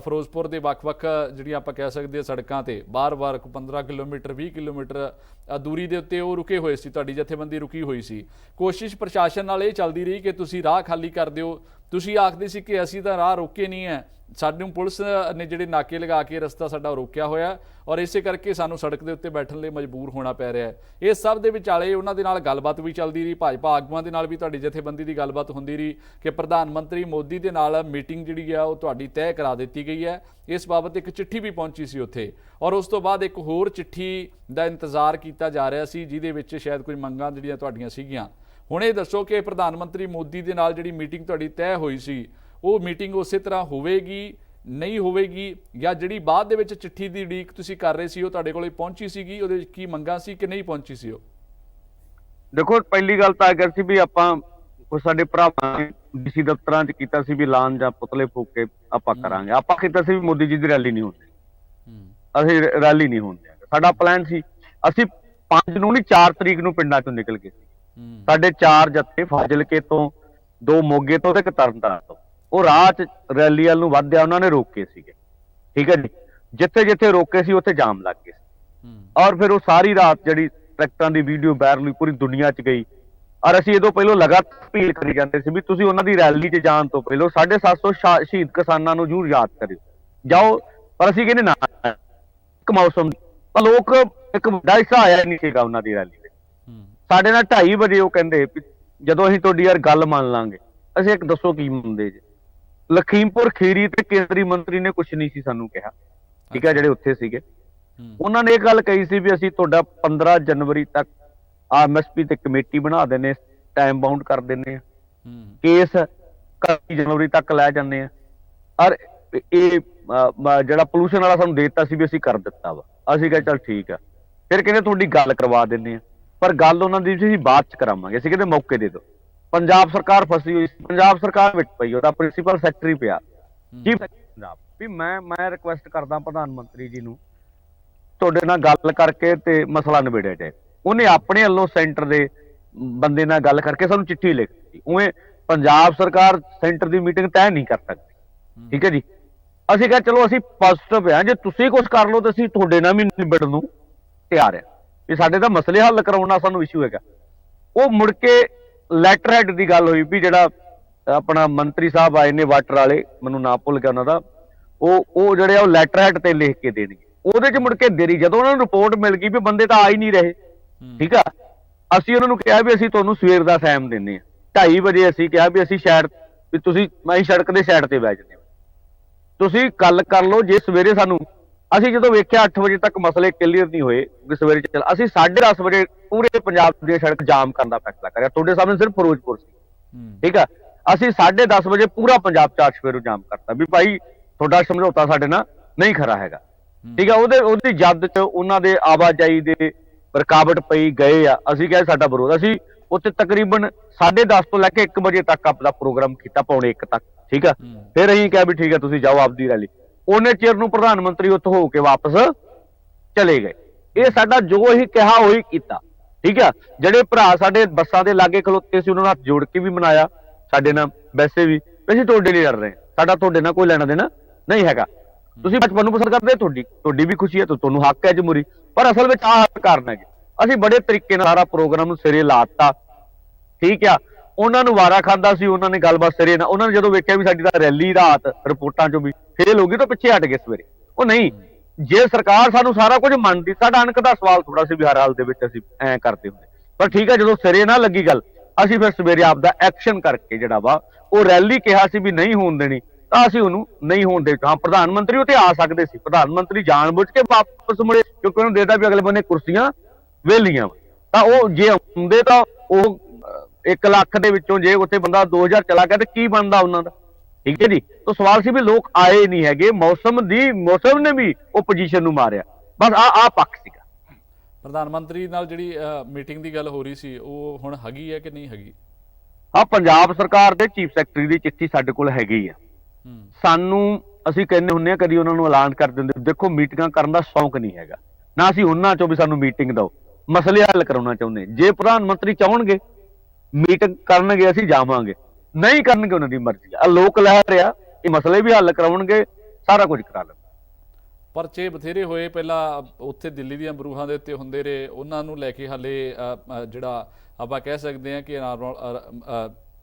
ਫਿਰੋਜ਼ਪੁਰ ਦੇ ਵੱਖ-ਵੱਖ ਜਿਹੜੀਆਂ ਆਪਾਂ ਕਹਿ ਸਕਦੇ ਹਾਂ ਸੜਕਾਂ ਤੇ ਬਾਰ-ਬਾਰ 15 ਕਿਲੋਮੀਟਰ 20 ਕਿਲੋਮੀਟਰ ਦੂਰੀ ਦੇ ਉੱਤੇ ਉਹ ਰੁਕੇ ਹੋਏ ਸੀ, ਤੁਹਾਡੀ ਜਥੇਬੰਦੀ ਰੁਕੀ ਹੋਈ ਸੀ। ਕੋਸ਼ਿਸ਼ ਪ੍ਰਸ਼ਾਸਨ ਨਾਲ ਇਹ ਚੱਲਦੀ ਰਹੀ ਕਿ ਤੁਸੀਂ ਰਾਹ ਖਾਲੀ ਕਰ ਦਿਓ, ਤੁਸੀਂ ਆਖਦੇ ਸੀ ਕਿ ਅਸੀਂ ਤਾਂ ਰਾਹ ਰੋਕੇ ਨਹੀਂ ਹੈ, ਸਾਨੂੰ ਪੁਲਿਸ ਨੇ ਜਿਹੜੇ ਨਾਕੇ ਲਗਾ ਕੇ ਰਸਤਾ ਸਾਡਾ ਰੋਕਿਆ ਹੋਇਆ ਔਰ ਇਸੇ ਕਰਕੇ ਸਾਨੂੰ ਸੜਕ ਦੇ ਉੱਤੇ ਬੈਠਣ ਲਈ ਮਜਬੂਰ ਹੋਣਾ ਪੈ ਰਿਹਾ ਹੈ। ਇਸ ਸਭ ਦੇ ਵਿਚਾਲੇ ਉਹਨਾਂ ਦੇ ਨਾਲ ਗੱਲਬਾਤ ਵੀ ਚੱਲਦੀ ਰਹੀ, ਭਾਜਪਾ ਆਗੂਆਂ ਦੇ ਨਾਲ ਵੀ ਤੁਹਾਡੀ ਜਥੇਬੰਦੀ ਦੀ ਗੱਲਬਾਤ ਹੁੰਦੀ ਰਹੀ ਕਿ ਪ੍ਰਧਾਨ ਮੰਤਰੀ ਮੋਦੀ ਦੇ ਨਾਲ ਮੀਟਿੰਗ ਜਿਹੜੀ ਆ ਉਹ ਤੁਹਾਡੀ ਤੈਅ ਕਰਾ ਦਿੱਤੀ ਗਈ ਹੈ। ਇਸ ਬਾਬਤ ਇੱਕ ਚਿੱਠੀ ਵੀ ਪਹੁੰਚੀ ਸੀ ਉੱਥੇ ਔਰ ਉਸ ਤੋਂ ਬਾਅਦ ਇੱਕ ਹੋਰ ਚਿੱਠੀ ਦਾ ਇੰਤਜ਼ਾਰ ਕੀਤਾ ਜਾ ਰਿਹਾ ਸੀ ਜਿਹਦੇ ਵਿੱਚ ਸ਼ਾਇਦ ਕੋਈ ਮੰਗਾਂ ਜਿਹੜੀਆਂ ਤੁਹਾਡੀਆਂ ਸੀਗੀਆਂ। ਹੁਣ ਇਹ ਦੱਸੋ ਕਿ ਪ੍ਰਧਾਨ ਮੰਤਰੀ ਮੋਦੀ ਦੇ ਨਾਲ ਜਿਹੜੀ ਮੀਟਿੰਗ ਤੁਹਾਡੀ ਤੈਅ ਹੋਈ ਸੀ ਉਹ ਮੀਟਿੰਗ ਉਸੇ ਤਰ੍ਹਾਂ ਹੋਵੇਗੀ, ਨਹੀਂ ਹੋਵੇਗੀ, ਜਾਂ ਜਿਹੜੀ ਬਾਅਦ ਦੇ ਵਿੱਚ ਚਿੱਠੀ ਦੀ ਉਡੀਕ ਤੁਸੀਂ ਕਰ ਰਹੇ ਸੀ ਉਹ ਤੁਹਾਡੇ ਕੋਲੇ ਪਹੁੰਚੀ ਸੀਗੀ, ਉਹਦੇ ਵਿੱਚ ਕੀ ਮੰਗਾਂ ਸੀ ਕਿ ਨਹੀਂ ਪਹੁੰਚੀ ਸੀ ਉਹ? ਦੇਖੋ, ਪਹਿਲੀ ਗੱਲ ਤਾਂ ਅਗਰ ਸੀ ਵੀ ਆਪਾਂ ਕੁਝ ਸਾਡੇ ਭਰਾਵਾਂ ਨੇ ਡੀਸੀ ਦਫ਼ਤਰਾਂ 'ਚ ਕੀਤਾ ਸੀ ਵੀ ਐਲਾਨ ਜਾਂ ਪੁਤਲੇ ਫੂਕ ਕੇ ਆਪਾਂ ਕਰਾਂਗੇ। ਆਪਾਂ ਕੀਤਾ ਸੀ ਵੀ ਮੋਦੀ ਜੀ ਦੀ ਰੈਲੀ ਨਹੀਂ ਹੁੰਦੀ, ਅਸੀਂ ਰੈਲੀ ਨਹੀਂ ਹੁੰਦੇ। ਸਾਡਾ ਪਲਾਨ ਸੀ, ਅਸੀਂ 5 ਨੂੰ ਨਹੀਂ 4 ਤਰੀਕ ਨੂੰ ਪਿੰਡਾਂ 'ਚੋਂ ਨਿਕਲ ਗਏ ਸੀ। ਸਾਡੇ 4 ਜੱਥੇ ਫਾਜ਼ਿਲਕੇ ਤੋਂ, 2 ਮੋਗੇ ਤੋਂ ਤੇ ਇੱਕ ਤਰਨਤਾਰਨ ਤੋਂ, ਉਹ ਰਾਹ 'ਚ ਰੈਲੀ ਵੱਲ ਨੂੰ ਵਧਿਆ ਉਹਨਾਂ ਨੇ ਰੋਕੇ ਸੀਗੇ। ਠੀਕ ਹੈ ਜੀ, ਜਿੱਥੇ ਜਿੱਥੇ ਰੋਕੇ ਸੀ ਉੱਥੇ ਜਾਮ ਲੱਗ ਗਏ ਸੀ ਔਰ ਫਿਰ ਉਹ ਸਾਰੀ ਰਾਤ ਜਿਹੜੀ ਟਰੈਕਟਰਾਂ ਦੀ ਵੀਡੀਓ ਵਾਇਰਲ ਹੋਈ ਪੂਰੀ ਦੁਨੀਆ 'ਚ ਗਈ ਔਰ ਅਸੀਂ ਇਹਦੋਂ ਪਹਿਲਾਂ ਲਗਾਤਾਰ ਅਪੀਲ ਕਰੀ ਜਾਂਦੇ ਸੀ ਵੀ ਤੁਸੀਂ ਉਹਨਾਂ ਦੀ ਰੈਲੀ 'ਚ ਜਾਣ ਤੋਂ ਪਹਿਲਾਂ 750 ਸ਼ਹੀਦ ਕਿਸਾਨਾਂ ਨੂੰ ਜ਼ਰੂਰ ਯਾਦ ਕਰਿਓ, ਜਾਓ। ਪਰ ਅਸੀਂ ਕਹਿੰਦੇ ਨਾ, ਇੱਕ ਮੌਸਮ ਤਾਂ ਲੋਕ ਇੱਕ ਵੱਡਾ ਹਿੱਸਾ ਆਇਆ ਨਹੀਂ ਸੀਗਾ ਉਹਨਾਂ ਦੀ ਰੈਲੀ ਵਿੱਚ। ਸਾਡੇ ਨਾਲ 2:30 ਵਜੇ ਉਹ ਕਹਿੰਦੇ ਵੀ ਜਦੋਂ ਅਸੀਂ ਤੁਹਾਡੀ ਯਾਰ ਗੱਲ ਮੰਨ ਲਾਂਗੇ। ਅਸੀਂ ਇੱਕ ਦੱਸੋ ਕੀ ਮੰਨਦੇ ਜੇ? ਲਖੀਮਪੁਰ ਖੀਰੀ ਤੇ ਕੇਂਦਰੀ ਮੰਤਰੀ ਨੇ ਕੁਝ ਨਹੀਂ ਸੀ ਸਾਨੂੰ ਕਿਹਾ, ਠੀਕ ਹੈ, ਜਿਹੜੇ ਉੱਥੇ ਸੀਗੇ। ਉਹਨਾਂ ਨੇ ਇਹ ਗੱਲ ਕਹੀ ਸੀ ਵੀ ਅਸੀਂ ਤੁਹਾਡਾ 15 ਜਨਵਰੀ ਤੱਕ ਐਮਐਸਪੀ ਤੇ ਕਮੇਟੀ ਬਣਾ ਦਿੰਦੇ, ਟਾਈਮ ਬਾਉਂਡ ਕਰ ਦਿੰਦੇ ਆ, ਕੇਸ 21 ਜਨਵਰੀ ਤੱਕ ਲੈ ਜਾਂਦੇ ਆ ਔਰ ਇਹ ਜਿਹੜਾ ਪੋਲੂਸ਼ਨ ਵਾਲਾ ਸਾਨੂੰ ਦੇ ਦਿੱਤਾ ਸੀ ਵੀ ਅਸੀਂ ਕਰ ਦਿੱਤਾ ਵਾ। ਅਸੀਂ ਕਿਹਾ ਚੱਲ ਠੀਕ ਆ। ਫਿਰ ਕਹਿੰਦੇ ਤੁਹਾਡੀ ਗੱਲ ਕਰਵਾ ਦਿੰਦੇ ਆ, ਪਰ ਗੱਲ ਉਹਨਾਂ ਦੀ ਅਸੀਂ ਬਾਅਦ ਚ ਕਰਾਵਾਂਗੇ। ਅਸੀਂ ਕਹਿੰਦੇ ਮੌਕੇ ਦੇ ਦਿਓ। ਪੰਜਾਬ ਸਰਕਾਰ ਫਸੀ ਹੋਈ ਸੀ, ਪੰਜਾਬ ਸਰਕਾਰ ਵਿੱਚ ਪਈ, ਉਹਦਾ ਪ੍ਰਿੰਸੀਪਲ ਸੈਕਟਰੀ ਪਿਆ ਚੀਫ ਪੰਜਾਬ ਵੀ ਮੈਂ ਰਿਕੁਐਸਟ ਕਰਦਾ ਪ੍ਰਧਾਨ ਮੰਤਰੀ ਜੀ ਨੂੰ ਤੁਹਾਡੇ ਨਾਲ ਗੱਲ ਕਰਕੇ ਤੇ ਮਸਲਾ ਨਿਬੇੜਿਆ ਜਾਏ। ਉਹਨੇ ਆਪਣੇ ਵੱਲੋਂ ਸੈਂਟਰ ਦੇ ਬੰਦੇ ਨਾਲ ਗੱਲ ਕਰਕੇ ਸਾਨੂੰ ਚਿੱਠੀ ਲਿਖ ਦਿੱਤੀ। ਉਵੇਂ ਪੰਜਾਬ ਸਰਕਾਰ ਸੈਂਟਰ ਦੀ ਮੀਟਿੰਗ ਤੈਅ ਨਹੀਂ ਕਰ ਸਕਦੀ। ਠੀਕ ਹੈ ਜੀ, ਅਸੀਂ ਕਿਹਾ ਚਲੋ ਅਸੀਂ ਪੋਜ਼ਿਟਿਵ ਆ, ਜੇ ਤੁਸੀਂ ਕੁਝ ਕਰ ਲਓ ਤਾਂ ਅਸੀਂ ਤੁਹਾਡੇ ਨਾਲ ਵੀ ਨਿਬੜਨ ਨੂੰ ਤਿਆਰ ਆ, ਵੀ ਸਾਡੇ ਤਾਂ ਮਸਲੇ ਹੱਲ ਕਰਾਉਣ ਨਾਲ ਸਾਨੂੰ ਇਸ਼ੂ ਹੈਗਾ। ਉਹ ਮੁੜ ਕੇ ਲੈਟਰ ਹੈਡ ਦੀ ਗੱਲ ਹੋਈ ਵੀ ਜਿਹੜਾ ਆਪਣਾ ਮੰਤਰੀ ਸਾਹਿਬ ਆਏ ਨੇ ਵਾਟਰ ਵਾਲੇ, ਮੈਨੂੰ ਨਾਂ ਭੁੱਲ ਗਿਆ ਉਹਨਾਂ ਦਾ, ਉਹ ਜਿਹੜੇ ਆ ਉਹ ਲੈਟਰ ਹੈਡ ਤੇ ਲਿਖ ਕੇ ਦੇਣਗੇ। ਉਹਦੇ ਚ ਮੁੜ ਕੇ ਦੇਰੀ, ਜਦੋਂ ਉਹਨਾਂ ਨੂੰ ਰਿਪੋਰਟ ਮਿਲ ਗਈ ਵੀ ਬੰਦੇ ਤਾਂ ਆ ਹੀ ਨਹੀਂ ਰਹੇ, ਠੀਕ ਆ, ਅਸੀਂ ਉਹਨਾਂ ਨੂੰ ਕਿਹਾ ਵੀ ਅਸੀਂ ਤੁਹਾਨੂੰ ਸਵੇਰ ਦਾ ਟਾਈਮ ਦਿੰਦੇ ਆ। 2:30 ਵਜੇ ਅਸੀਂ ਕਿਹਾ ਵੀ ਅਸੀਂ ਸ਼ਾਇਦ ਵੀ ਤੁਸੀਂ ਮੈਂ ਸੜਕ ਦੇ ਸਾਈਡ ਤੇ ਬਹਿ ਜਾਂਦੇ ਹਾਂ, ਤੁਸੀਂ ਗੱਲ ਕਰ ਲਓ। ਜੇ ਸਵੇਰੇ ਸਾਨੂੰ, ਅਸੀਂ ਜਦੋਂ ਵੇਖਿਆ 8 ਵਜੇ ਤੱਕ ਮਸਲੇ ਕਲੀਅਰ ਨਹੀਂ ਹੋਏ, ਸਵੇਰੇ ਚੱਲ ਅਸੀਂ 10:30 ਵਜੇ ਪੂਰੇ ਪੰਜਾਬ ਦੀ ਸੜਕ ਜਾਮ ਕਰਨ ਦਾ ਫੈਸਲਾ ਕਰਿਆ। ਤੁਹਾਡੇ ਸਾਹਮਣੇ ਸਿਰਫ ਫਿਰੋਜ਼ਪੁਰ ਸੀ, ਠੀਕ ਆ। ਅਸੀਂ 10:30 ਵਜੇ ਪੂਰਾ ਪੰਜਾਬ ਚਾਰਜ ਜਾਮ ਕਰਤਾ ਵੀ ਭਾਈ ਤੁਹਾਡਾ ਸਮਝੌਤਾ ਸਾਡੇ ਨਾਲ ਨਹੀਂ ਖਰਾ ਹੈਗਾ, ਠੀਕ ਆ। ਉਹਦੀ ਜਦ ਚ ਉਹਨਾਂ ਦੇ ਆਵਾਜਾਈ ਦੇ ਰੁਕਾਵਟ ਪਈ ਗਏ ਆ। ਅਸੀਂ ਕਿਹਾ ਸਾਡਾ ਵਿਰੋਧ, ਅਸੀਂ ਉੱਥੇ ਤਕਰੀਬਨ 10:30 ਤੋਂ ਲੈ ਕੇ 1 ਵਜੇ ਤੱਕ ਆਪਦਾ ਪ੍ਰੋਗਰਾਮ ਕੀਤਾ, 1:45 ਤੱਕ, ਠੀਕ ਆ। ਫਿਰ ਅਸੀਂ ਕਿਹਾ ਵੀ ਠੀਕ ਆ ਤੁਸੀਂ ਜਾਓ ਆਪਦੀ ਰੈਲੀ। ਉਹਨੇ ਚਿਰ ਨੂੰ ਪ੍ਰਧਾਨ ਮੰਤਰੀ ਉੱਥੋਂ ਹੋ ਕੇ ਵਾਪਸ ਚਲੇ ਗਏ। ਇਹ ਸਾਡਾ ਜੋ ਅਸੀਂ ਕਿਹਾ ਉਹੀ ਕੀਤਾ, ਠੀਕ ਆ। ਜਿਹੜੇ ਭਰਾ ਸਾਡੇ ਬੱਸਾਂ ਦੇ ਲਾਗੇ ਖਲੋਤੇ ਸੀ ਉਹਨਾਂ ਨਾਲ ਹੱਥ ਜੋੜ ਕੇ ਵੀ ਮਨਾਇਆ ਸਾਡੇ ਨਾਲ, ਵੈਸੇ ਵੀ ਅਸੀਂ ਤੁਹਾਡੇ ਲਈ ਲੜ ਰਹੇ, ਸਾਡਾ ਤੁਹਾਡੇ ਨਾਲ ਕੋਈ ਲੈਣਾ ਦੇਣਾ ਨਹੀਂ ਹੈਗਾ। ਤੁਸੀਂ ਬਚਪਨ ਨੂੰ ਪਸੰਦ ਕਰਦੇ, ਤੁਹਾਡੀ ਵੀ ਖੁਸ਼ੀ ਹੈ, ਤੁਹਾਨੂੰ ਹੱਕ ਹੈ ਜਮਹੂਰੀ, ਪਰ ਅਸਲ ਵਿੱਚ ਆਹ ਕਾਰਨ ਹੈ। ਅਸੀਂ ਬੜੇ ਤਰੀਕੇ ਨਾਲ ਸਾਰਾ ਪ੍ਰੋਗਰਾਮ ਨੂੰ ਸਿਰੇ ਲਾਤਾ, ਠੀਕ ਆ। ਉਹਨਾਂ ਨੂੰ ਵਾਰਾ ਖਾਂਦਾ ਸੀ, ਉਹਨਾਂ ਨੇ ਗੱਲਬਾਤ ਸਿਰੇ ਨਾਲ, ਉਹਨਾਂ ਨੇ ਜਦੋਂ ਵੇਖਿਆ ਵੀ ਸਾਡੀ ਤਾਂ ਰੈਲੀ ਰਾਤ ਰਿਪੋਰਟਾਂ ਚੋਂ ਵੀ ਫੇਲ ਹੋ ਗਈ ਤਾਂ ਪਿੱਛੇ ਹਟ ਗਏ ਸਵੇਰੇ। ਉਹ ਨਹੀਂ, ਜੇ ਸਰਕਾਰ ਸਾਨੂੰ ਸਾਰਾ ਕੁਝ ਮੰਨਦੀ, ਸਾਡਾ ਅਣਖ ਦਾ ਸਵਾਲ ਥੋੜਾ ਸੀ ਵੀ ਹਰ ਹਾਲ ਦੇ ਵਿੱਚ ਅਸੀਂ ਐਂ ਕਰਦੇ ਹੁੰਦੇ, ਪਰ ਠੀਕ ਆ, ਜਦੋਂ ਸਿਰੇ ਨਾਲ ਲੱਗੀ ਗੱਲ, ਅਸੀਂ ਫਿਰ ਸਵੇਰੇ ਆਪਦਾ ਐਕਸ਼ਨ ਕਰਕੇ ਜਿਹੜਾ ਵਾ ਉਹ ਰੈਲੀ ਕਿਹਾ ਸੀ ਵੀ ਨਹੀਂ ਹੋਣ ਦੇਣੀ, ਤਾਂ ਅਸੀਂ ਉਹਨੂੰ ਨਹੀਂ ਹੋਣ ਦੇ। ਹਾਂ, ਪ੍ਰਧਾਨ ਮੰਤਰੀ ਉੱਥੇ ਆ ਸਕਦੇ ਸੀ, ਪ੍ਰਧਾਨ ਮੰਤਰੀ ਜਾਣਬੁੱਝ ਕੇ ਵਾਪਸ ਮੁੜੇ ਕਿਉਂਕਿ ਉਹਨੂੰ ਦੇਦਾ ਵੀ ਅਗਲੇ ਬੰਨੇ ਕੁਰਸੀਆਂ ਵਿਹਲੀਆਂ, ਤਾਂ ਉਹ ਜੇ ਹੁੰਦੇ ਤਾਂ ਉਹ 1 ਲੱਖ ਦੇ ਵਿੱਚੋਂ ਜੇ ਉੱਥੇ ਬੰਦਾ 2000 ਚਲਾ ਗਿਆ ਤੇ ਕੀ ਬਣਦਾ ਉਹਨਾਂ ਦਾ, ਠੀਕ ਹੈ ਜੀ। ਤਾਂ ਸਵਾਲ ਸੀ ਵੀ ਲੋਕ ਆਏ ਨਹੀਂ ਹੈਗੇ, ਮੌਸਮ ਨੇ ਵੀ ਉਹ ਪੋਜੀਸ਼ਨ ਨੂੰ ਮਾਰਿਆ, ਬਸ ਆ ਪੱਖ ਸੀਗਾ। ਪ੍ਰਧਾਨ ਮੰਤਰੀ ਨਾਲ ਜਿਹੜੀ ਮੀਟਿੰਗ ਦੀ ਗੱਲ ਹੋ ਰਹੀ ਸੀ ਉਹ ਹੁਣ ਹੈਗੀ ਹੈ ਕਿ ਨਹੀਂ ਹੈਗੀ? ਹਾਂ, ਪੰਜਾਬ ਸਰਕਾਰ ਦੇ ਚੀਫ ਸੈਕਟਰੀ ਦੀ ਚਿੱਠੀ ਸਾਡੇ ਕੋਲ ਹੈਗੀ ਆ। ਸਾਨੂੰ ਅਸੀਂ ਕਹਿੰਦੇ ਹੁੰਦੇ ਆ, ਕਦੀ ਉਹਨਾਂ ਨੂੰ ਐਲਾਨ ਕਰ ਦਿੰਦੇ, ਦੇਖੋ ਮੀਟਿੰਗਾਂ ਕਰਨ ਦਾ ਸ਼ੌਂਕ ਨਹੀਂ ਹੈਗਾ ਨਾ, ਅਸੀਂ ਉਹਨਾਂ ਚੋਂ ਵੀ ਸਾਨੂੰ ਮੀਟਿੰਗ ਦਿਓ, ਮਸਲੇ ਹੱਲ ਕਰਾਉਣਾ ਚਾਹੁੰਦੇ। ਜੇ ਪ੍ਰਧਾਨ ਮੰਤਰੀ ਚਾਹਣਗੇ ਮੀਟਿੰਗ ਕਰਨਗੇ ਅਸੀਂ ਜਾਵਾਂਗੇ, ਨਹੀਂ ਕਰਨਗੇ ਉਹਨਾਂ ਦੀ ਮਰਜ਼ੀ ਆ। ਲੋਕ ਲਹਿਰ ਆ, ਇਹ ਮਸਲੇ ਵੀ ਹੱਲ ਕਰਾਉਣਗੇ, ਸਾਰਾ ਕੁਝ ਕਰਾ ਲੈਣਗੇ। ਪਰਚੇ ਬਥੇਰੇ ਹੋਏ ਪਹਿਲਾਂ ਉੱਥੇ ਦਿੱਲੀ ਦੀਆਂ ਬਰੂਹਾਂ ਦੇ ਉੱਤੇ ਹੁੰਦੇ ਰਹੇ, ਉਹਨਾਂ ਨੂੰ ਲੈ ਕੇ ਹਾਲੇ ਜਿਹੜਾ ਆਪਾਂ ਕਹਿ ਸਕਦੇ ਹਾਂ ਕਿ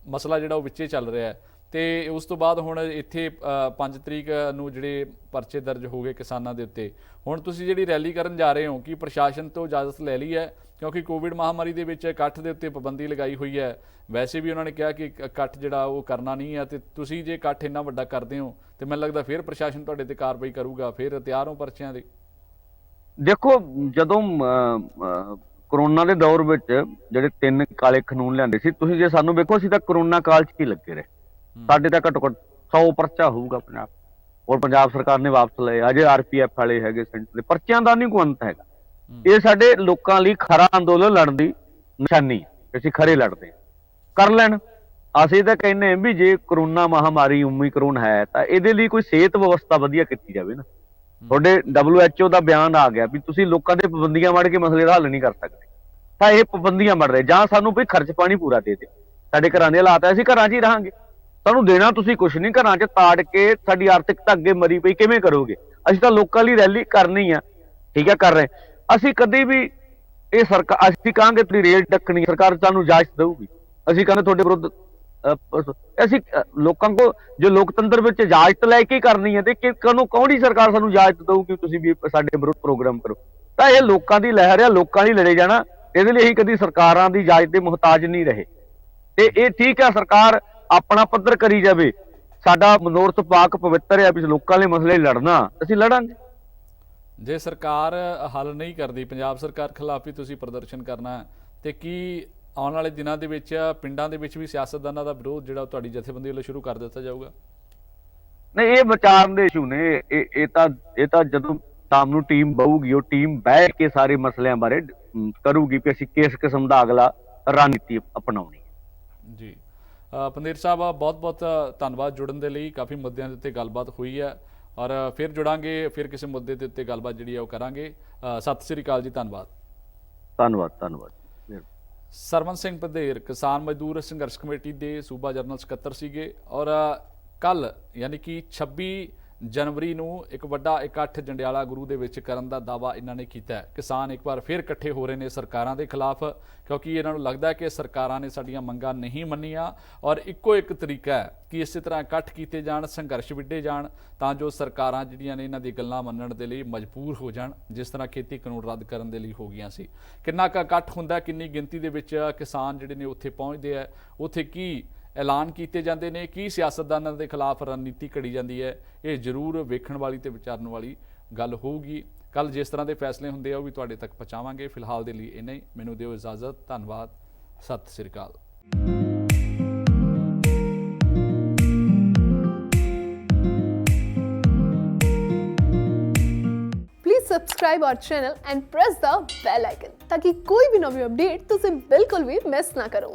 ਮਸਲਾ ਜਿਹੜਾ ਉਹ ਵਿੱਚੇ ਚੱਲ ਰਿਹਾ ਹੈ। ਤੇ ਉਸ ਤੋਂ ਬਾਅਦ ਹੁਣ ਇੱਥੇ 5 ਤਰੀਕ ਨੂੰ ਜਿਹੜੇ ਪਰਚੇ ਦਰਜ ਹੋ ਗਏ ਕਿਸਾਨਾਂ ਦੇ ਉੱਤੇ। ਹੁਣ ਤੁਸੀਂ ਜਿਹੜੀ ਰੈਲੀ ਕਰਨ ਜਾ ਰਹੇ ਹੋ, ਕਿ ਪ੍ਰਸ਼ਾਸਨ ਤੋਂ ਇਜਾਜ਼ਤ ਲੈ ਲਈ ਹੈ? ਕਿਉਂਕਿ ਕੋਵਿਡ ਮਹਾਮਾਰੀ ਦੇ ਵਿੱਚ ਇਕੱਠ ਦੇ ਉੱਤੇ ਪਾਬੰਦੀ ਲਗਾਈ ਹੋਈ ਹੈ। ਵੈਸੇ ਵੀ ਉਹਨਾਂ ਨੇ ਕਿਹਾ ਕਿ ਇਕੱਠ ਜਿਹੜਾ ਉਹ ਕਰਨਾ ਨਹੀਂ ਹੈ, ਤੇ ਤੁਸੀਂ ਜੇ ਇਕੱਠ ਇੰਨਾ ਵੱਡਾ ਕਰਦੇ ਹੋ ਤੇ ਮੈਨੂੰ ਲੱਗਦਾ ਫਿਰ ਪ੍ਰਸ਼ਾਸਨ ਤੁਹਾਡੇ ਤੇ ਕਾਰਵਾਈ ਕਰੂਗਾ। ਫਿਰ ਤਿਆਰ ਹੋ ਪਰਚਿਆਂ ਦੇ? ਦੇਖੋ, ਜਦੋਂ ਕਰੋਨਾ ਦੇ ਦੌਰ ਵਿੱਚ ਜਿਹੜੇ 3 ਕਾਲੇ ਕਾਨੂੰਨ ਲਿਆਂਦੇ ਸੀ, ਤੁਸੀਂ ਜੇ ਸਾਨੂੰ ਵੇਖੋ, ਅਸੀਂ ਤਾਂ ਕਰੋਨਾ ਕਾਲ 'ਚ ਹੀ ਲੱਗੇ ਰਹੇ। ਸਾਡੇ ਤਾਂ ਘੱਟੋ ਘੱਟ 100 ਪਰਚਾ ਹੋਊਗਾ ਪੰਜਾਬ, ਔਰ ਪੰਜਾਬ ਸਰਕਾਰ ਨੇ ਵਾਪਸ ਲਏ। ਅਜੇ RPF ਵਾਲੇ ਹੈਗੇ ਸੈਂਟਰ ਦੇ, ਪਰਚਿਆਂ ਦਾ ਨਹੀਂ ਕੋਈ ਅੰਤ ਹੈਗਾ। ਇਹ ਸਾਡੇ ਲੋਕਾਂ ਲਈ ਖਰਾ ਅੰਦੋਲਨ ਲੜਨ ਦੀ ਨਿਸ਼ਾਨੀ ਹੈ। ਅਸੀਂ ਖਰੇ ਲੜਦੇ ਹਾਂ, ਕਰ ਲੈਣ। ਅਸੀਂ ਤਾਂ ਕਹਿੰਦੇ ਹਾਂ ਵੀ ਜੇ ਕਰੋਨਾ ਮਹਾਮਾਰੀ ਓਮਿਕਰੋਨ ਹੈ ਤਾਂ ਇਹਦੇ ਲਈ ਕੋਈ ਸਿਹਤ ਵਿਵਸਥਾ ਵਧੀਆ ਕੀਤੀ ਜਾਵੇ ਨਾ। ਤੁਹਾਡੇ WHO ਦਾ ਬਿਆਨ ਆ ਗਿਆ ਵੀ ਤੁਸੀਂ ਲੋਕਾਂ ਦੇ ਪਾਬੰਦੀਆਂ ਵੜ ਕੇ ਮਸਲੇ ਦਾ ਹੱਲ ਨਹੀਂ ਕਰ ਸਕਦੇ, ਤਾਂ ਇਹ ਪਾਬੰਦੀਆਂ ਵੜ ਰਹੇ। ਜਾਂ ਸਾਨੂੰ ਕੋਈ ਖਰਚ ਪਾਣੀ ਪੂਰਾ ਦੇ ਦੇ। ਸਾਡੇ ਘਰਾਂ ਦੇ ਹਾਲਾਤ ਐ, ਅਸੀਂ ਘਰਾਂ 'ਚ ਹੀ ਰਹਾਂਗੇ। ਸਾਨੂੰ ਦੇਣਾ ਤੁਸੀਂ ਕੁਛ ਨਹੀਂ, ਘਰਾਂ 'ਚ ਤਾੜ ਕੇ ਸਾਡੀ ਆਰਥਿਕਤਾ ਅੱਗੇ ਮਰੀ ਪਈ, ਕਿਵੇਂ ਕਰੋਗੇ? ਅਸੀਂ ਤਾਂ ਲੋਕਾਂ ਲਈ ਰੈਲੀ ਕਰਨੀ ਆ, ਠੀਕ ਹੈ, ਕਰ ਰਹੇ। ਅਸੀਂ ਕਦੇ ਵੀ ਇਹ ਸਰਕਾਰ, ਅਸੀਂ ਕਹਾਂਗੇ ਤੁਸੀਂ ਰੇਲ ਡੱਕਣੀ, ਸਰਕਾਰ ਸਾਨੂੰ ਇਜਾਜ਼ਤ ਦੇਊਗੀ। ਅਸੀਂ ਕਹਿੰਦੇ ਤੁਹਾਡੇ ਵਿਰੁੱਧ ਅਸੀਂ ਲੋਕਾਂ ਕੋ ਜੋ ਲੋਕਤੰਤਰ ਵਿੱਚ ਇਜਾਜ਼ਤ ਲੈ ਕੇ ਕਰਨੀ ਹੈ, ਤੇ ਕੌਣੀ ਸਰਕਾਰ ਸਾਨੂੰ ਇਜਾਜ਼ਤ ਦਊਗੀ ਤੁਸੀਂ ਵੀ ਸਾਡੇ ਵਿਰੁੱਧ ਪ੍ਰੋਗਰਾਮ ਕਰੋ? ਤਾਂ ਇਹ ਲੋਕਾਂ ਦੀ ਲਹਿਰ ਆ, ਲੋਕਾਂ ਲਈ ਲੜੇ ਜਾਣਾ। ਇਹਦੇ ਲਈ ਅਸੀਂ ਕਦੀ ਸਰਕਾਰਾਂ ਦੀ ਇਜਾਜ਼ਤ ਦੇ ਮੁਹਤਾਜ ਨਹੀਂ ਰਹੇ। ਤੇ ਇਹ ਠੀਕ ਹੈ, ਸਰਕਾਰ ਆਪਣਾ ਪੱਧਰ ਕਰੀ ਜਾਵੇ। ਸਾਡਾ ਮਨੋਰਥ ਪਾਕ ਪਵਿੱਤਰ ਹੈ ਵੀ ਲੋਕਾਂ ਲਈ ਮਸਲੇ ਲੜਨਾ, ਅਸੀਂ ਲੜਾਂਗੇ। ਜੇ ਸਰਕਾਰ ਹੱਲ ਨਹੀਂ ਕਰਦੀ, ਪੰਜਾਬ ਸਰਕਾਰ ਖਿਲਾਫ ਵੀ ਤੁਸੀਂ ਪ੍ਰਦਰਸ਼ਨ ਕਰਨਾ, ਤੇ ਕੀ ਆਉਣ ਵਾਲੇ ਦਿਨਾਂ ਦੇ ਵਿੱਚ ਪਿੰਡਾਂ ਦੇ ਵਿੱਚ ਵੀ ਸਿਆਸਤਦਾਨਾਂ ਦਾ ਵਿਰੋਧ ਜਿਹੜਾ ਤੁਹਾਡੀ ਜਥੇਬੰਦੀ ਵੱਲੋਂ ਸ਼ੁਰੂ ਕਰ ਦਿੱਤਾ ਜਾਊਗਾ? ਨਹੀਂ, ਇਹ ਵਿਚਾਰ ਦੇ ਇਸ਼ੂ ਨੇ। ਇਹ ਤਾਂ ਜਦੋਂ ਸ਼ਾਮ ਨੂੰ ਟੀਮ ਬਹੂਗੀ, ਉਹ ਟੀਮ ਬੈਠ ਕੇ ਸਾਰੇ ਮਸਲਿਆਂ ਬਾਰੇ ਕਰੂਗੀ ਕਿ ਅਸੀਂ ਕਿਸ ਕਿਸਮ ਦਾ ਅਗਲਾ ਰਣਨੀਤੀ ਅਪਣਾਉਣੀ ਹੈ। ਜੀ ਪੰਦੇਰ ਸਾਹਿਬ, ਬਹੁਤ ਬਹੁਤ ਧੰਨਵਾਦ ਜੁੜਨ ਦੇ ਲਈ। ਕਾਫੀ ਮੁੱਦਿਆਂ ਦੇ ਉੱਤੇ ਗੱਲਬਾਤ ਹੋਈ ਹੈ, ਔਰ ਫਿਰ ਜੁੜਾਂਗੇ, ਫਿਰ ਕਿਸੇ ਮੁੱਦੇ ਦੇ ਉੱਤੇ ਗੱਲਬਾਤ ਜਿਹੜੀ ਹੈ ਉਹ ਕਰਾਂਗੇ। ਸਤਿ ਸ੍ਰੀ ਅਕਾਲ ਜੀ, ਧੰਨਵਾਦ। ਧੰਨਵਾਦ। ਸਰਵਨ ਸਿੰਘ ਪੰਦੇਰ ਕਿਸਾਨ ਮਜ਼ਦੂਰ ਸੰਘਰਸ਼ ਕਮੇਟੀ ਦੇ ਸੂਬਾ ਜਨਰਲ ਸਕੱਤਰ ਸੀਗੇ, ਔਰ ਕੱਲ ਯਾਨੀ ਕਿ 26 ਜਨਵਰੀ ਨੂੰ ਇੱਕ ਵੱਡਾ ਇਕੱਠ ਜੰਡਿਆਲਾ ਗੁਰੂ ਦੇ ਵਿੱਚ ਕਰਨ ਦਾ ਦਾਅਵਾ ਇਹਨਾਂ ਨੇ ਕੀਤਾ ਹੈ। ਕਿਸਾਨ ਇੱਕ ਵਾਰ ਫਿਰ ਇਕੱਠੇ ਹੋ ਰਹੇ ਨੇ ਸਰਕਾਰਾਂ ਦੇ ਖਿਲਾਫ, ਕਿਉਂਕਿ ਇਹਨਾਂ ਨੂੰ ਲੱਗਦਾ ਹੈ ਕਿ ਸਰਕਾਰਾਂ ਨੇ ਸਾਡੀਆਂ ਮੰਗਾਂ ਨਹੀਂ ਮੰਨੀਆਂ, ਔਰ ਇੱਕੋ ਇੱਕ ਤਰੀਕਾ ਹੈ ਕਿ ਇਸੇ ਤਰ੍ਹਾਂ ਇਕੱਠ ਕੀਤੇ ਜਾਣ, ਸੰਘਰਸ਼ ਵਿੱਢੇ ਜਾਣ, ਤਾਂ ਜੋ ਸਰਕਾਰਾਂ ਜਿਹੜੀਆਂ ਨੇ ਇਹਨਾਂ ਦੀ ਗੱਲਾਂ ਮੰਨਣ ਦੇ ਲਈ ਮਜਬੂਰ ਹੋ ਜਾਣ, ਜਿਸ ਤਰ੍ਹਾਂ ਖੇਤੀ ਕਾਨੂੰਨ ਰੱਦ ਕਰਨ ਦੇ ਲਈ ਹੋ ਗਈਆਂ ਸੀ। ਕਿੰਨਾ ਕੁ ਇਕੱਠ ਹੁੰਦਾ, ਕਿੰਨੀ ਗਿਣਤੀ ਦੇ ਵਿੱਚ ਕਿਸਾਨ ਜਿਹੜੇ ਨੇ ਉੱਥੇ ਪਹੁੰਚਦੇ ਆ, ਉੱਥੇ ਕੀ ਐਲਾਨ ਕੀਤੇ ਜਾਂਦੇ ਨੇ, ਕੀ ਸਿਆਸਤਦਾਨਾਂ ਦੇ ਖਿਲਾਫ ਰਣਨੀਤੀ ਘੜੀ ਜਾਂਦੀ ਹੈ, ਇਹ ਜ਼ਰੂਰ ਵੇਖਣ ਵਾਲੀ ਤੇ ਵਿਚਾਰਨ ਵਾਲੀ ਗੱਲ ਹੋਊਗੀ। ਕੱਲ ਜਿਸ ਤਰ੍ਹਾਂ ਦੇ ਫੈਸਲੇ ਹੁੰਦੇ ਆ ਉਹ ਵੀ ਤੁਹਾਡੇ ਤੱਕ ਪਹੁੰਚਾਵਾਂਗੇ। ਫਿਲਹਾਲ ਦੇ ਲਈ ਇੰਨਾ ਹੀ। ਮੈਨੂੰ ਦਿਓ ਇਜਾਜ਼ਤ। ਧੰਨਵਾਦ। ਸਤਿ ਸ੍ਰੀ ਅਕਾਲ। Please subscribe our channel and press the bell icon ताकि कोई भी नवी अपडेट तुझे बिल्कुल भी मिस ना करो।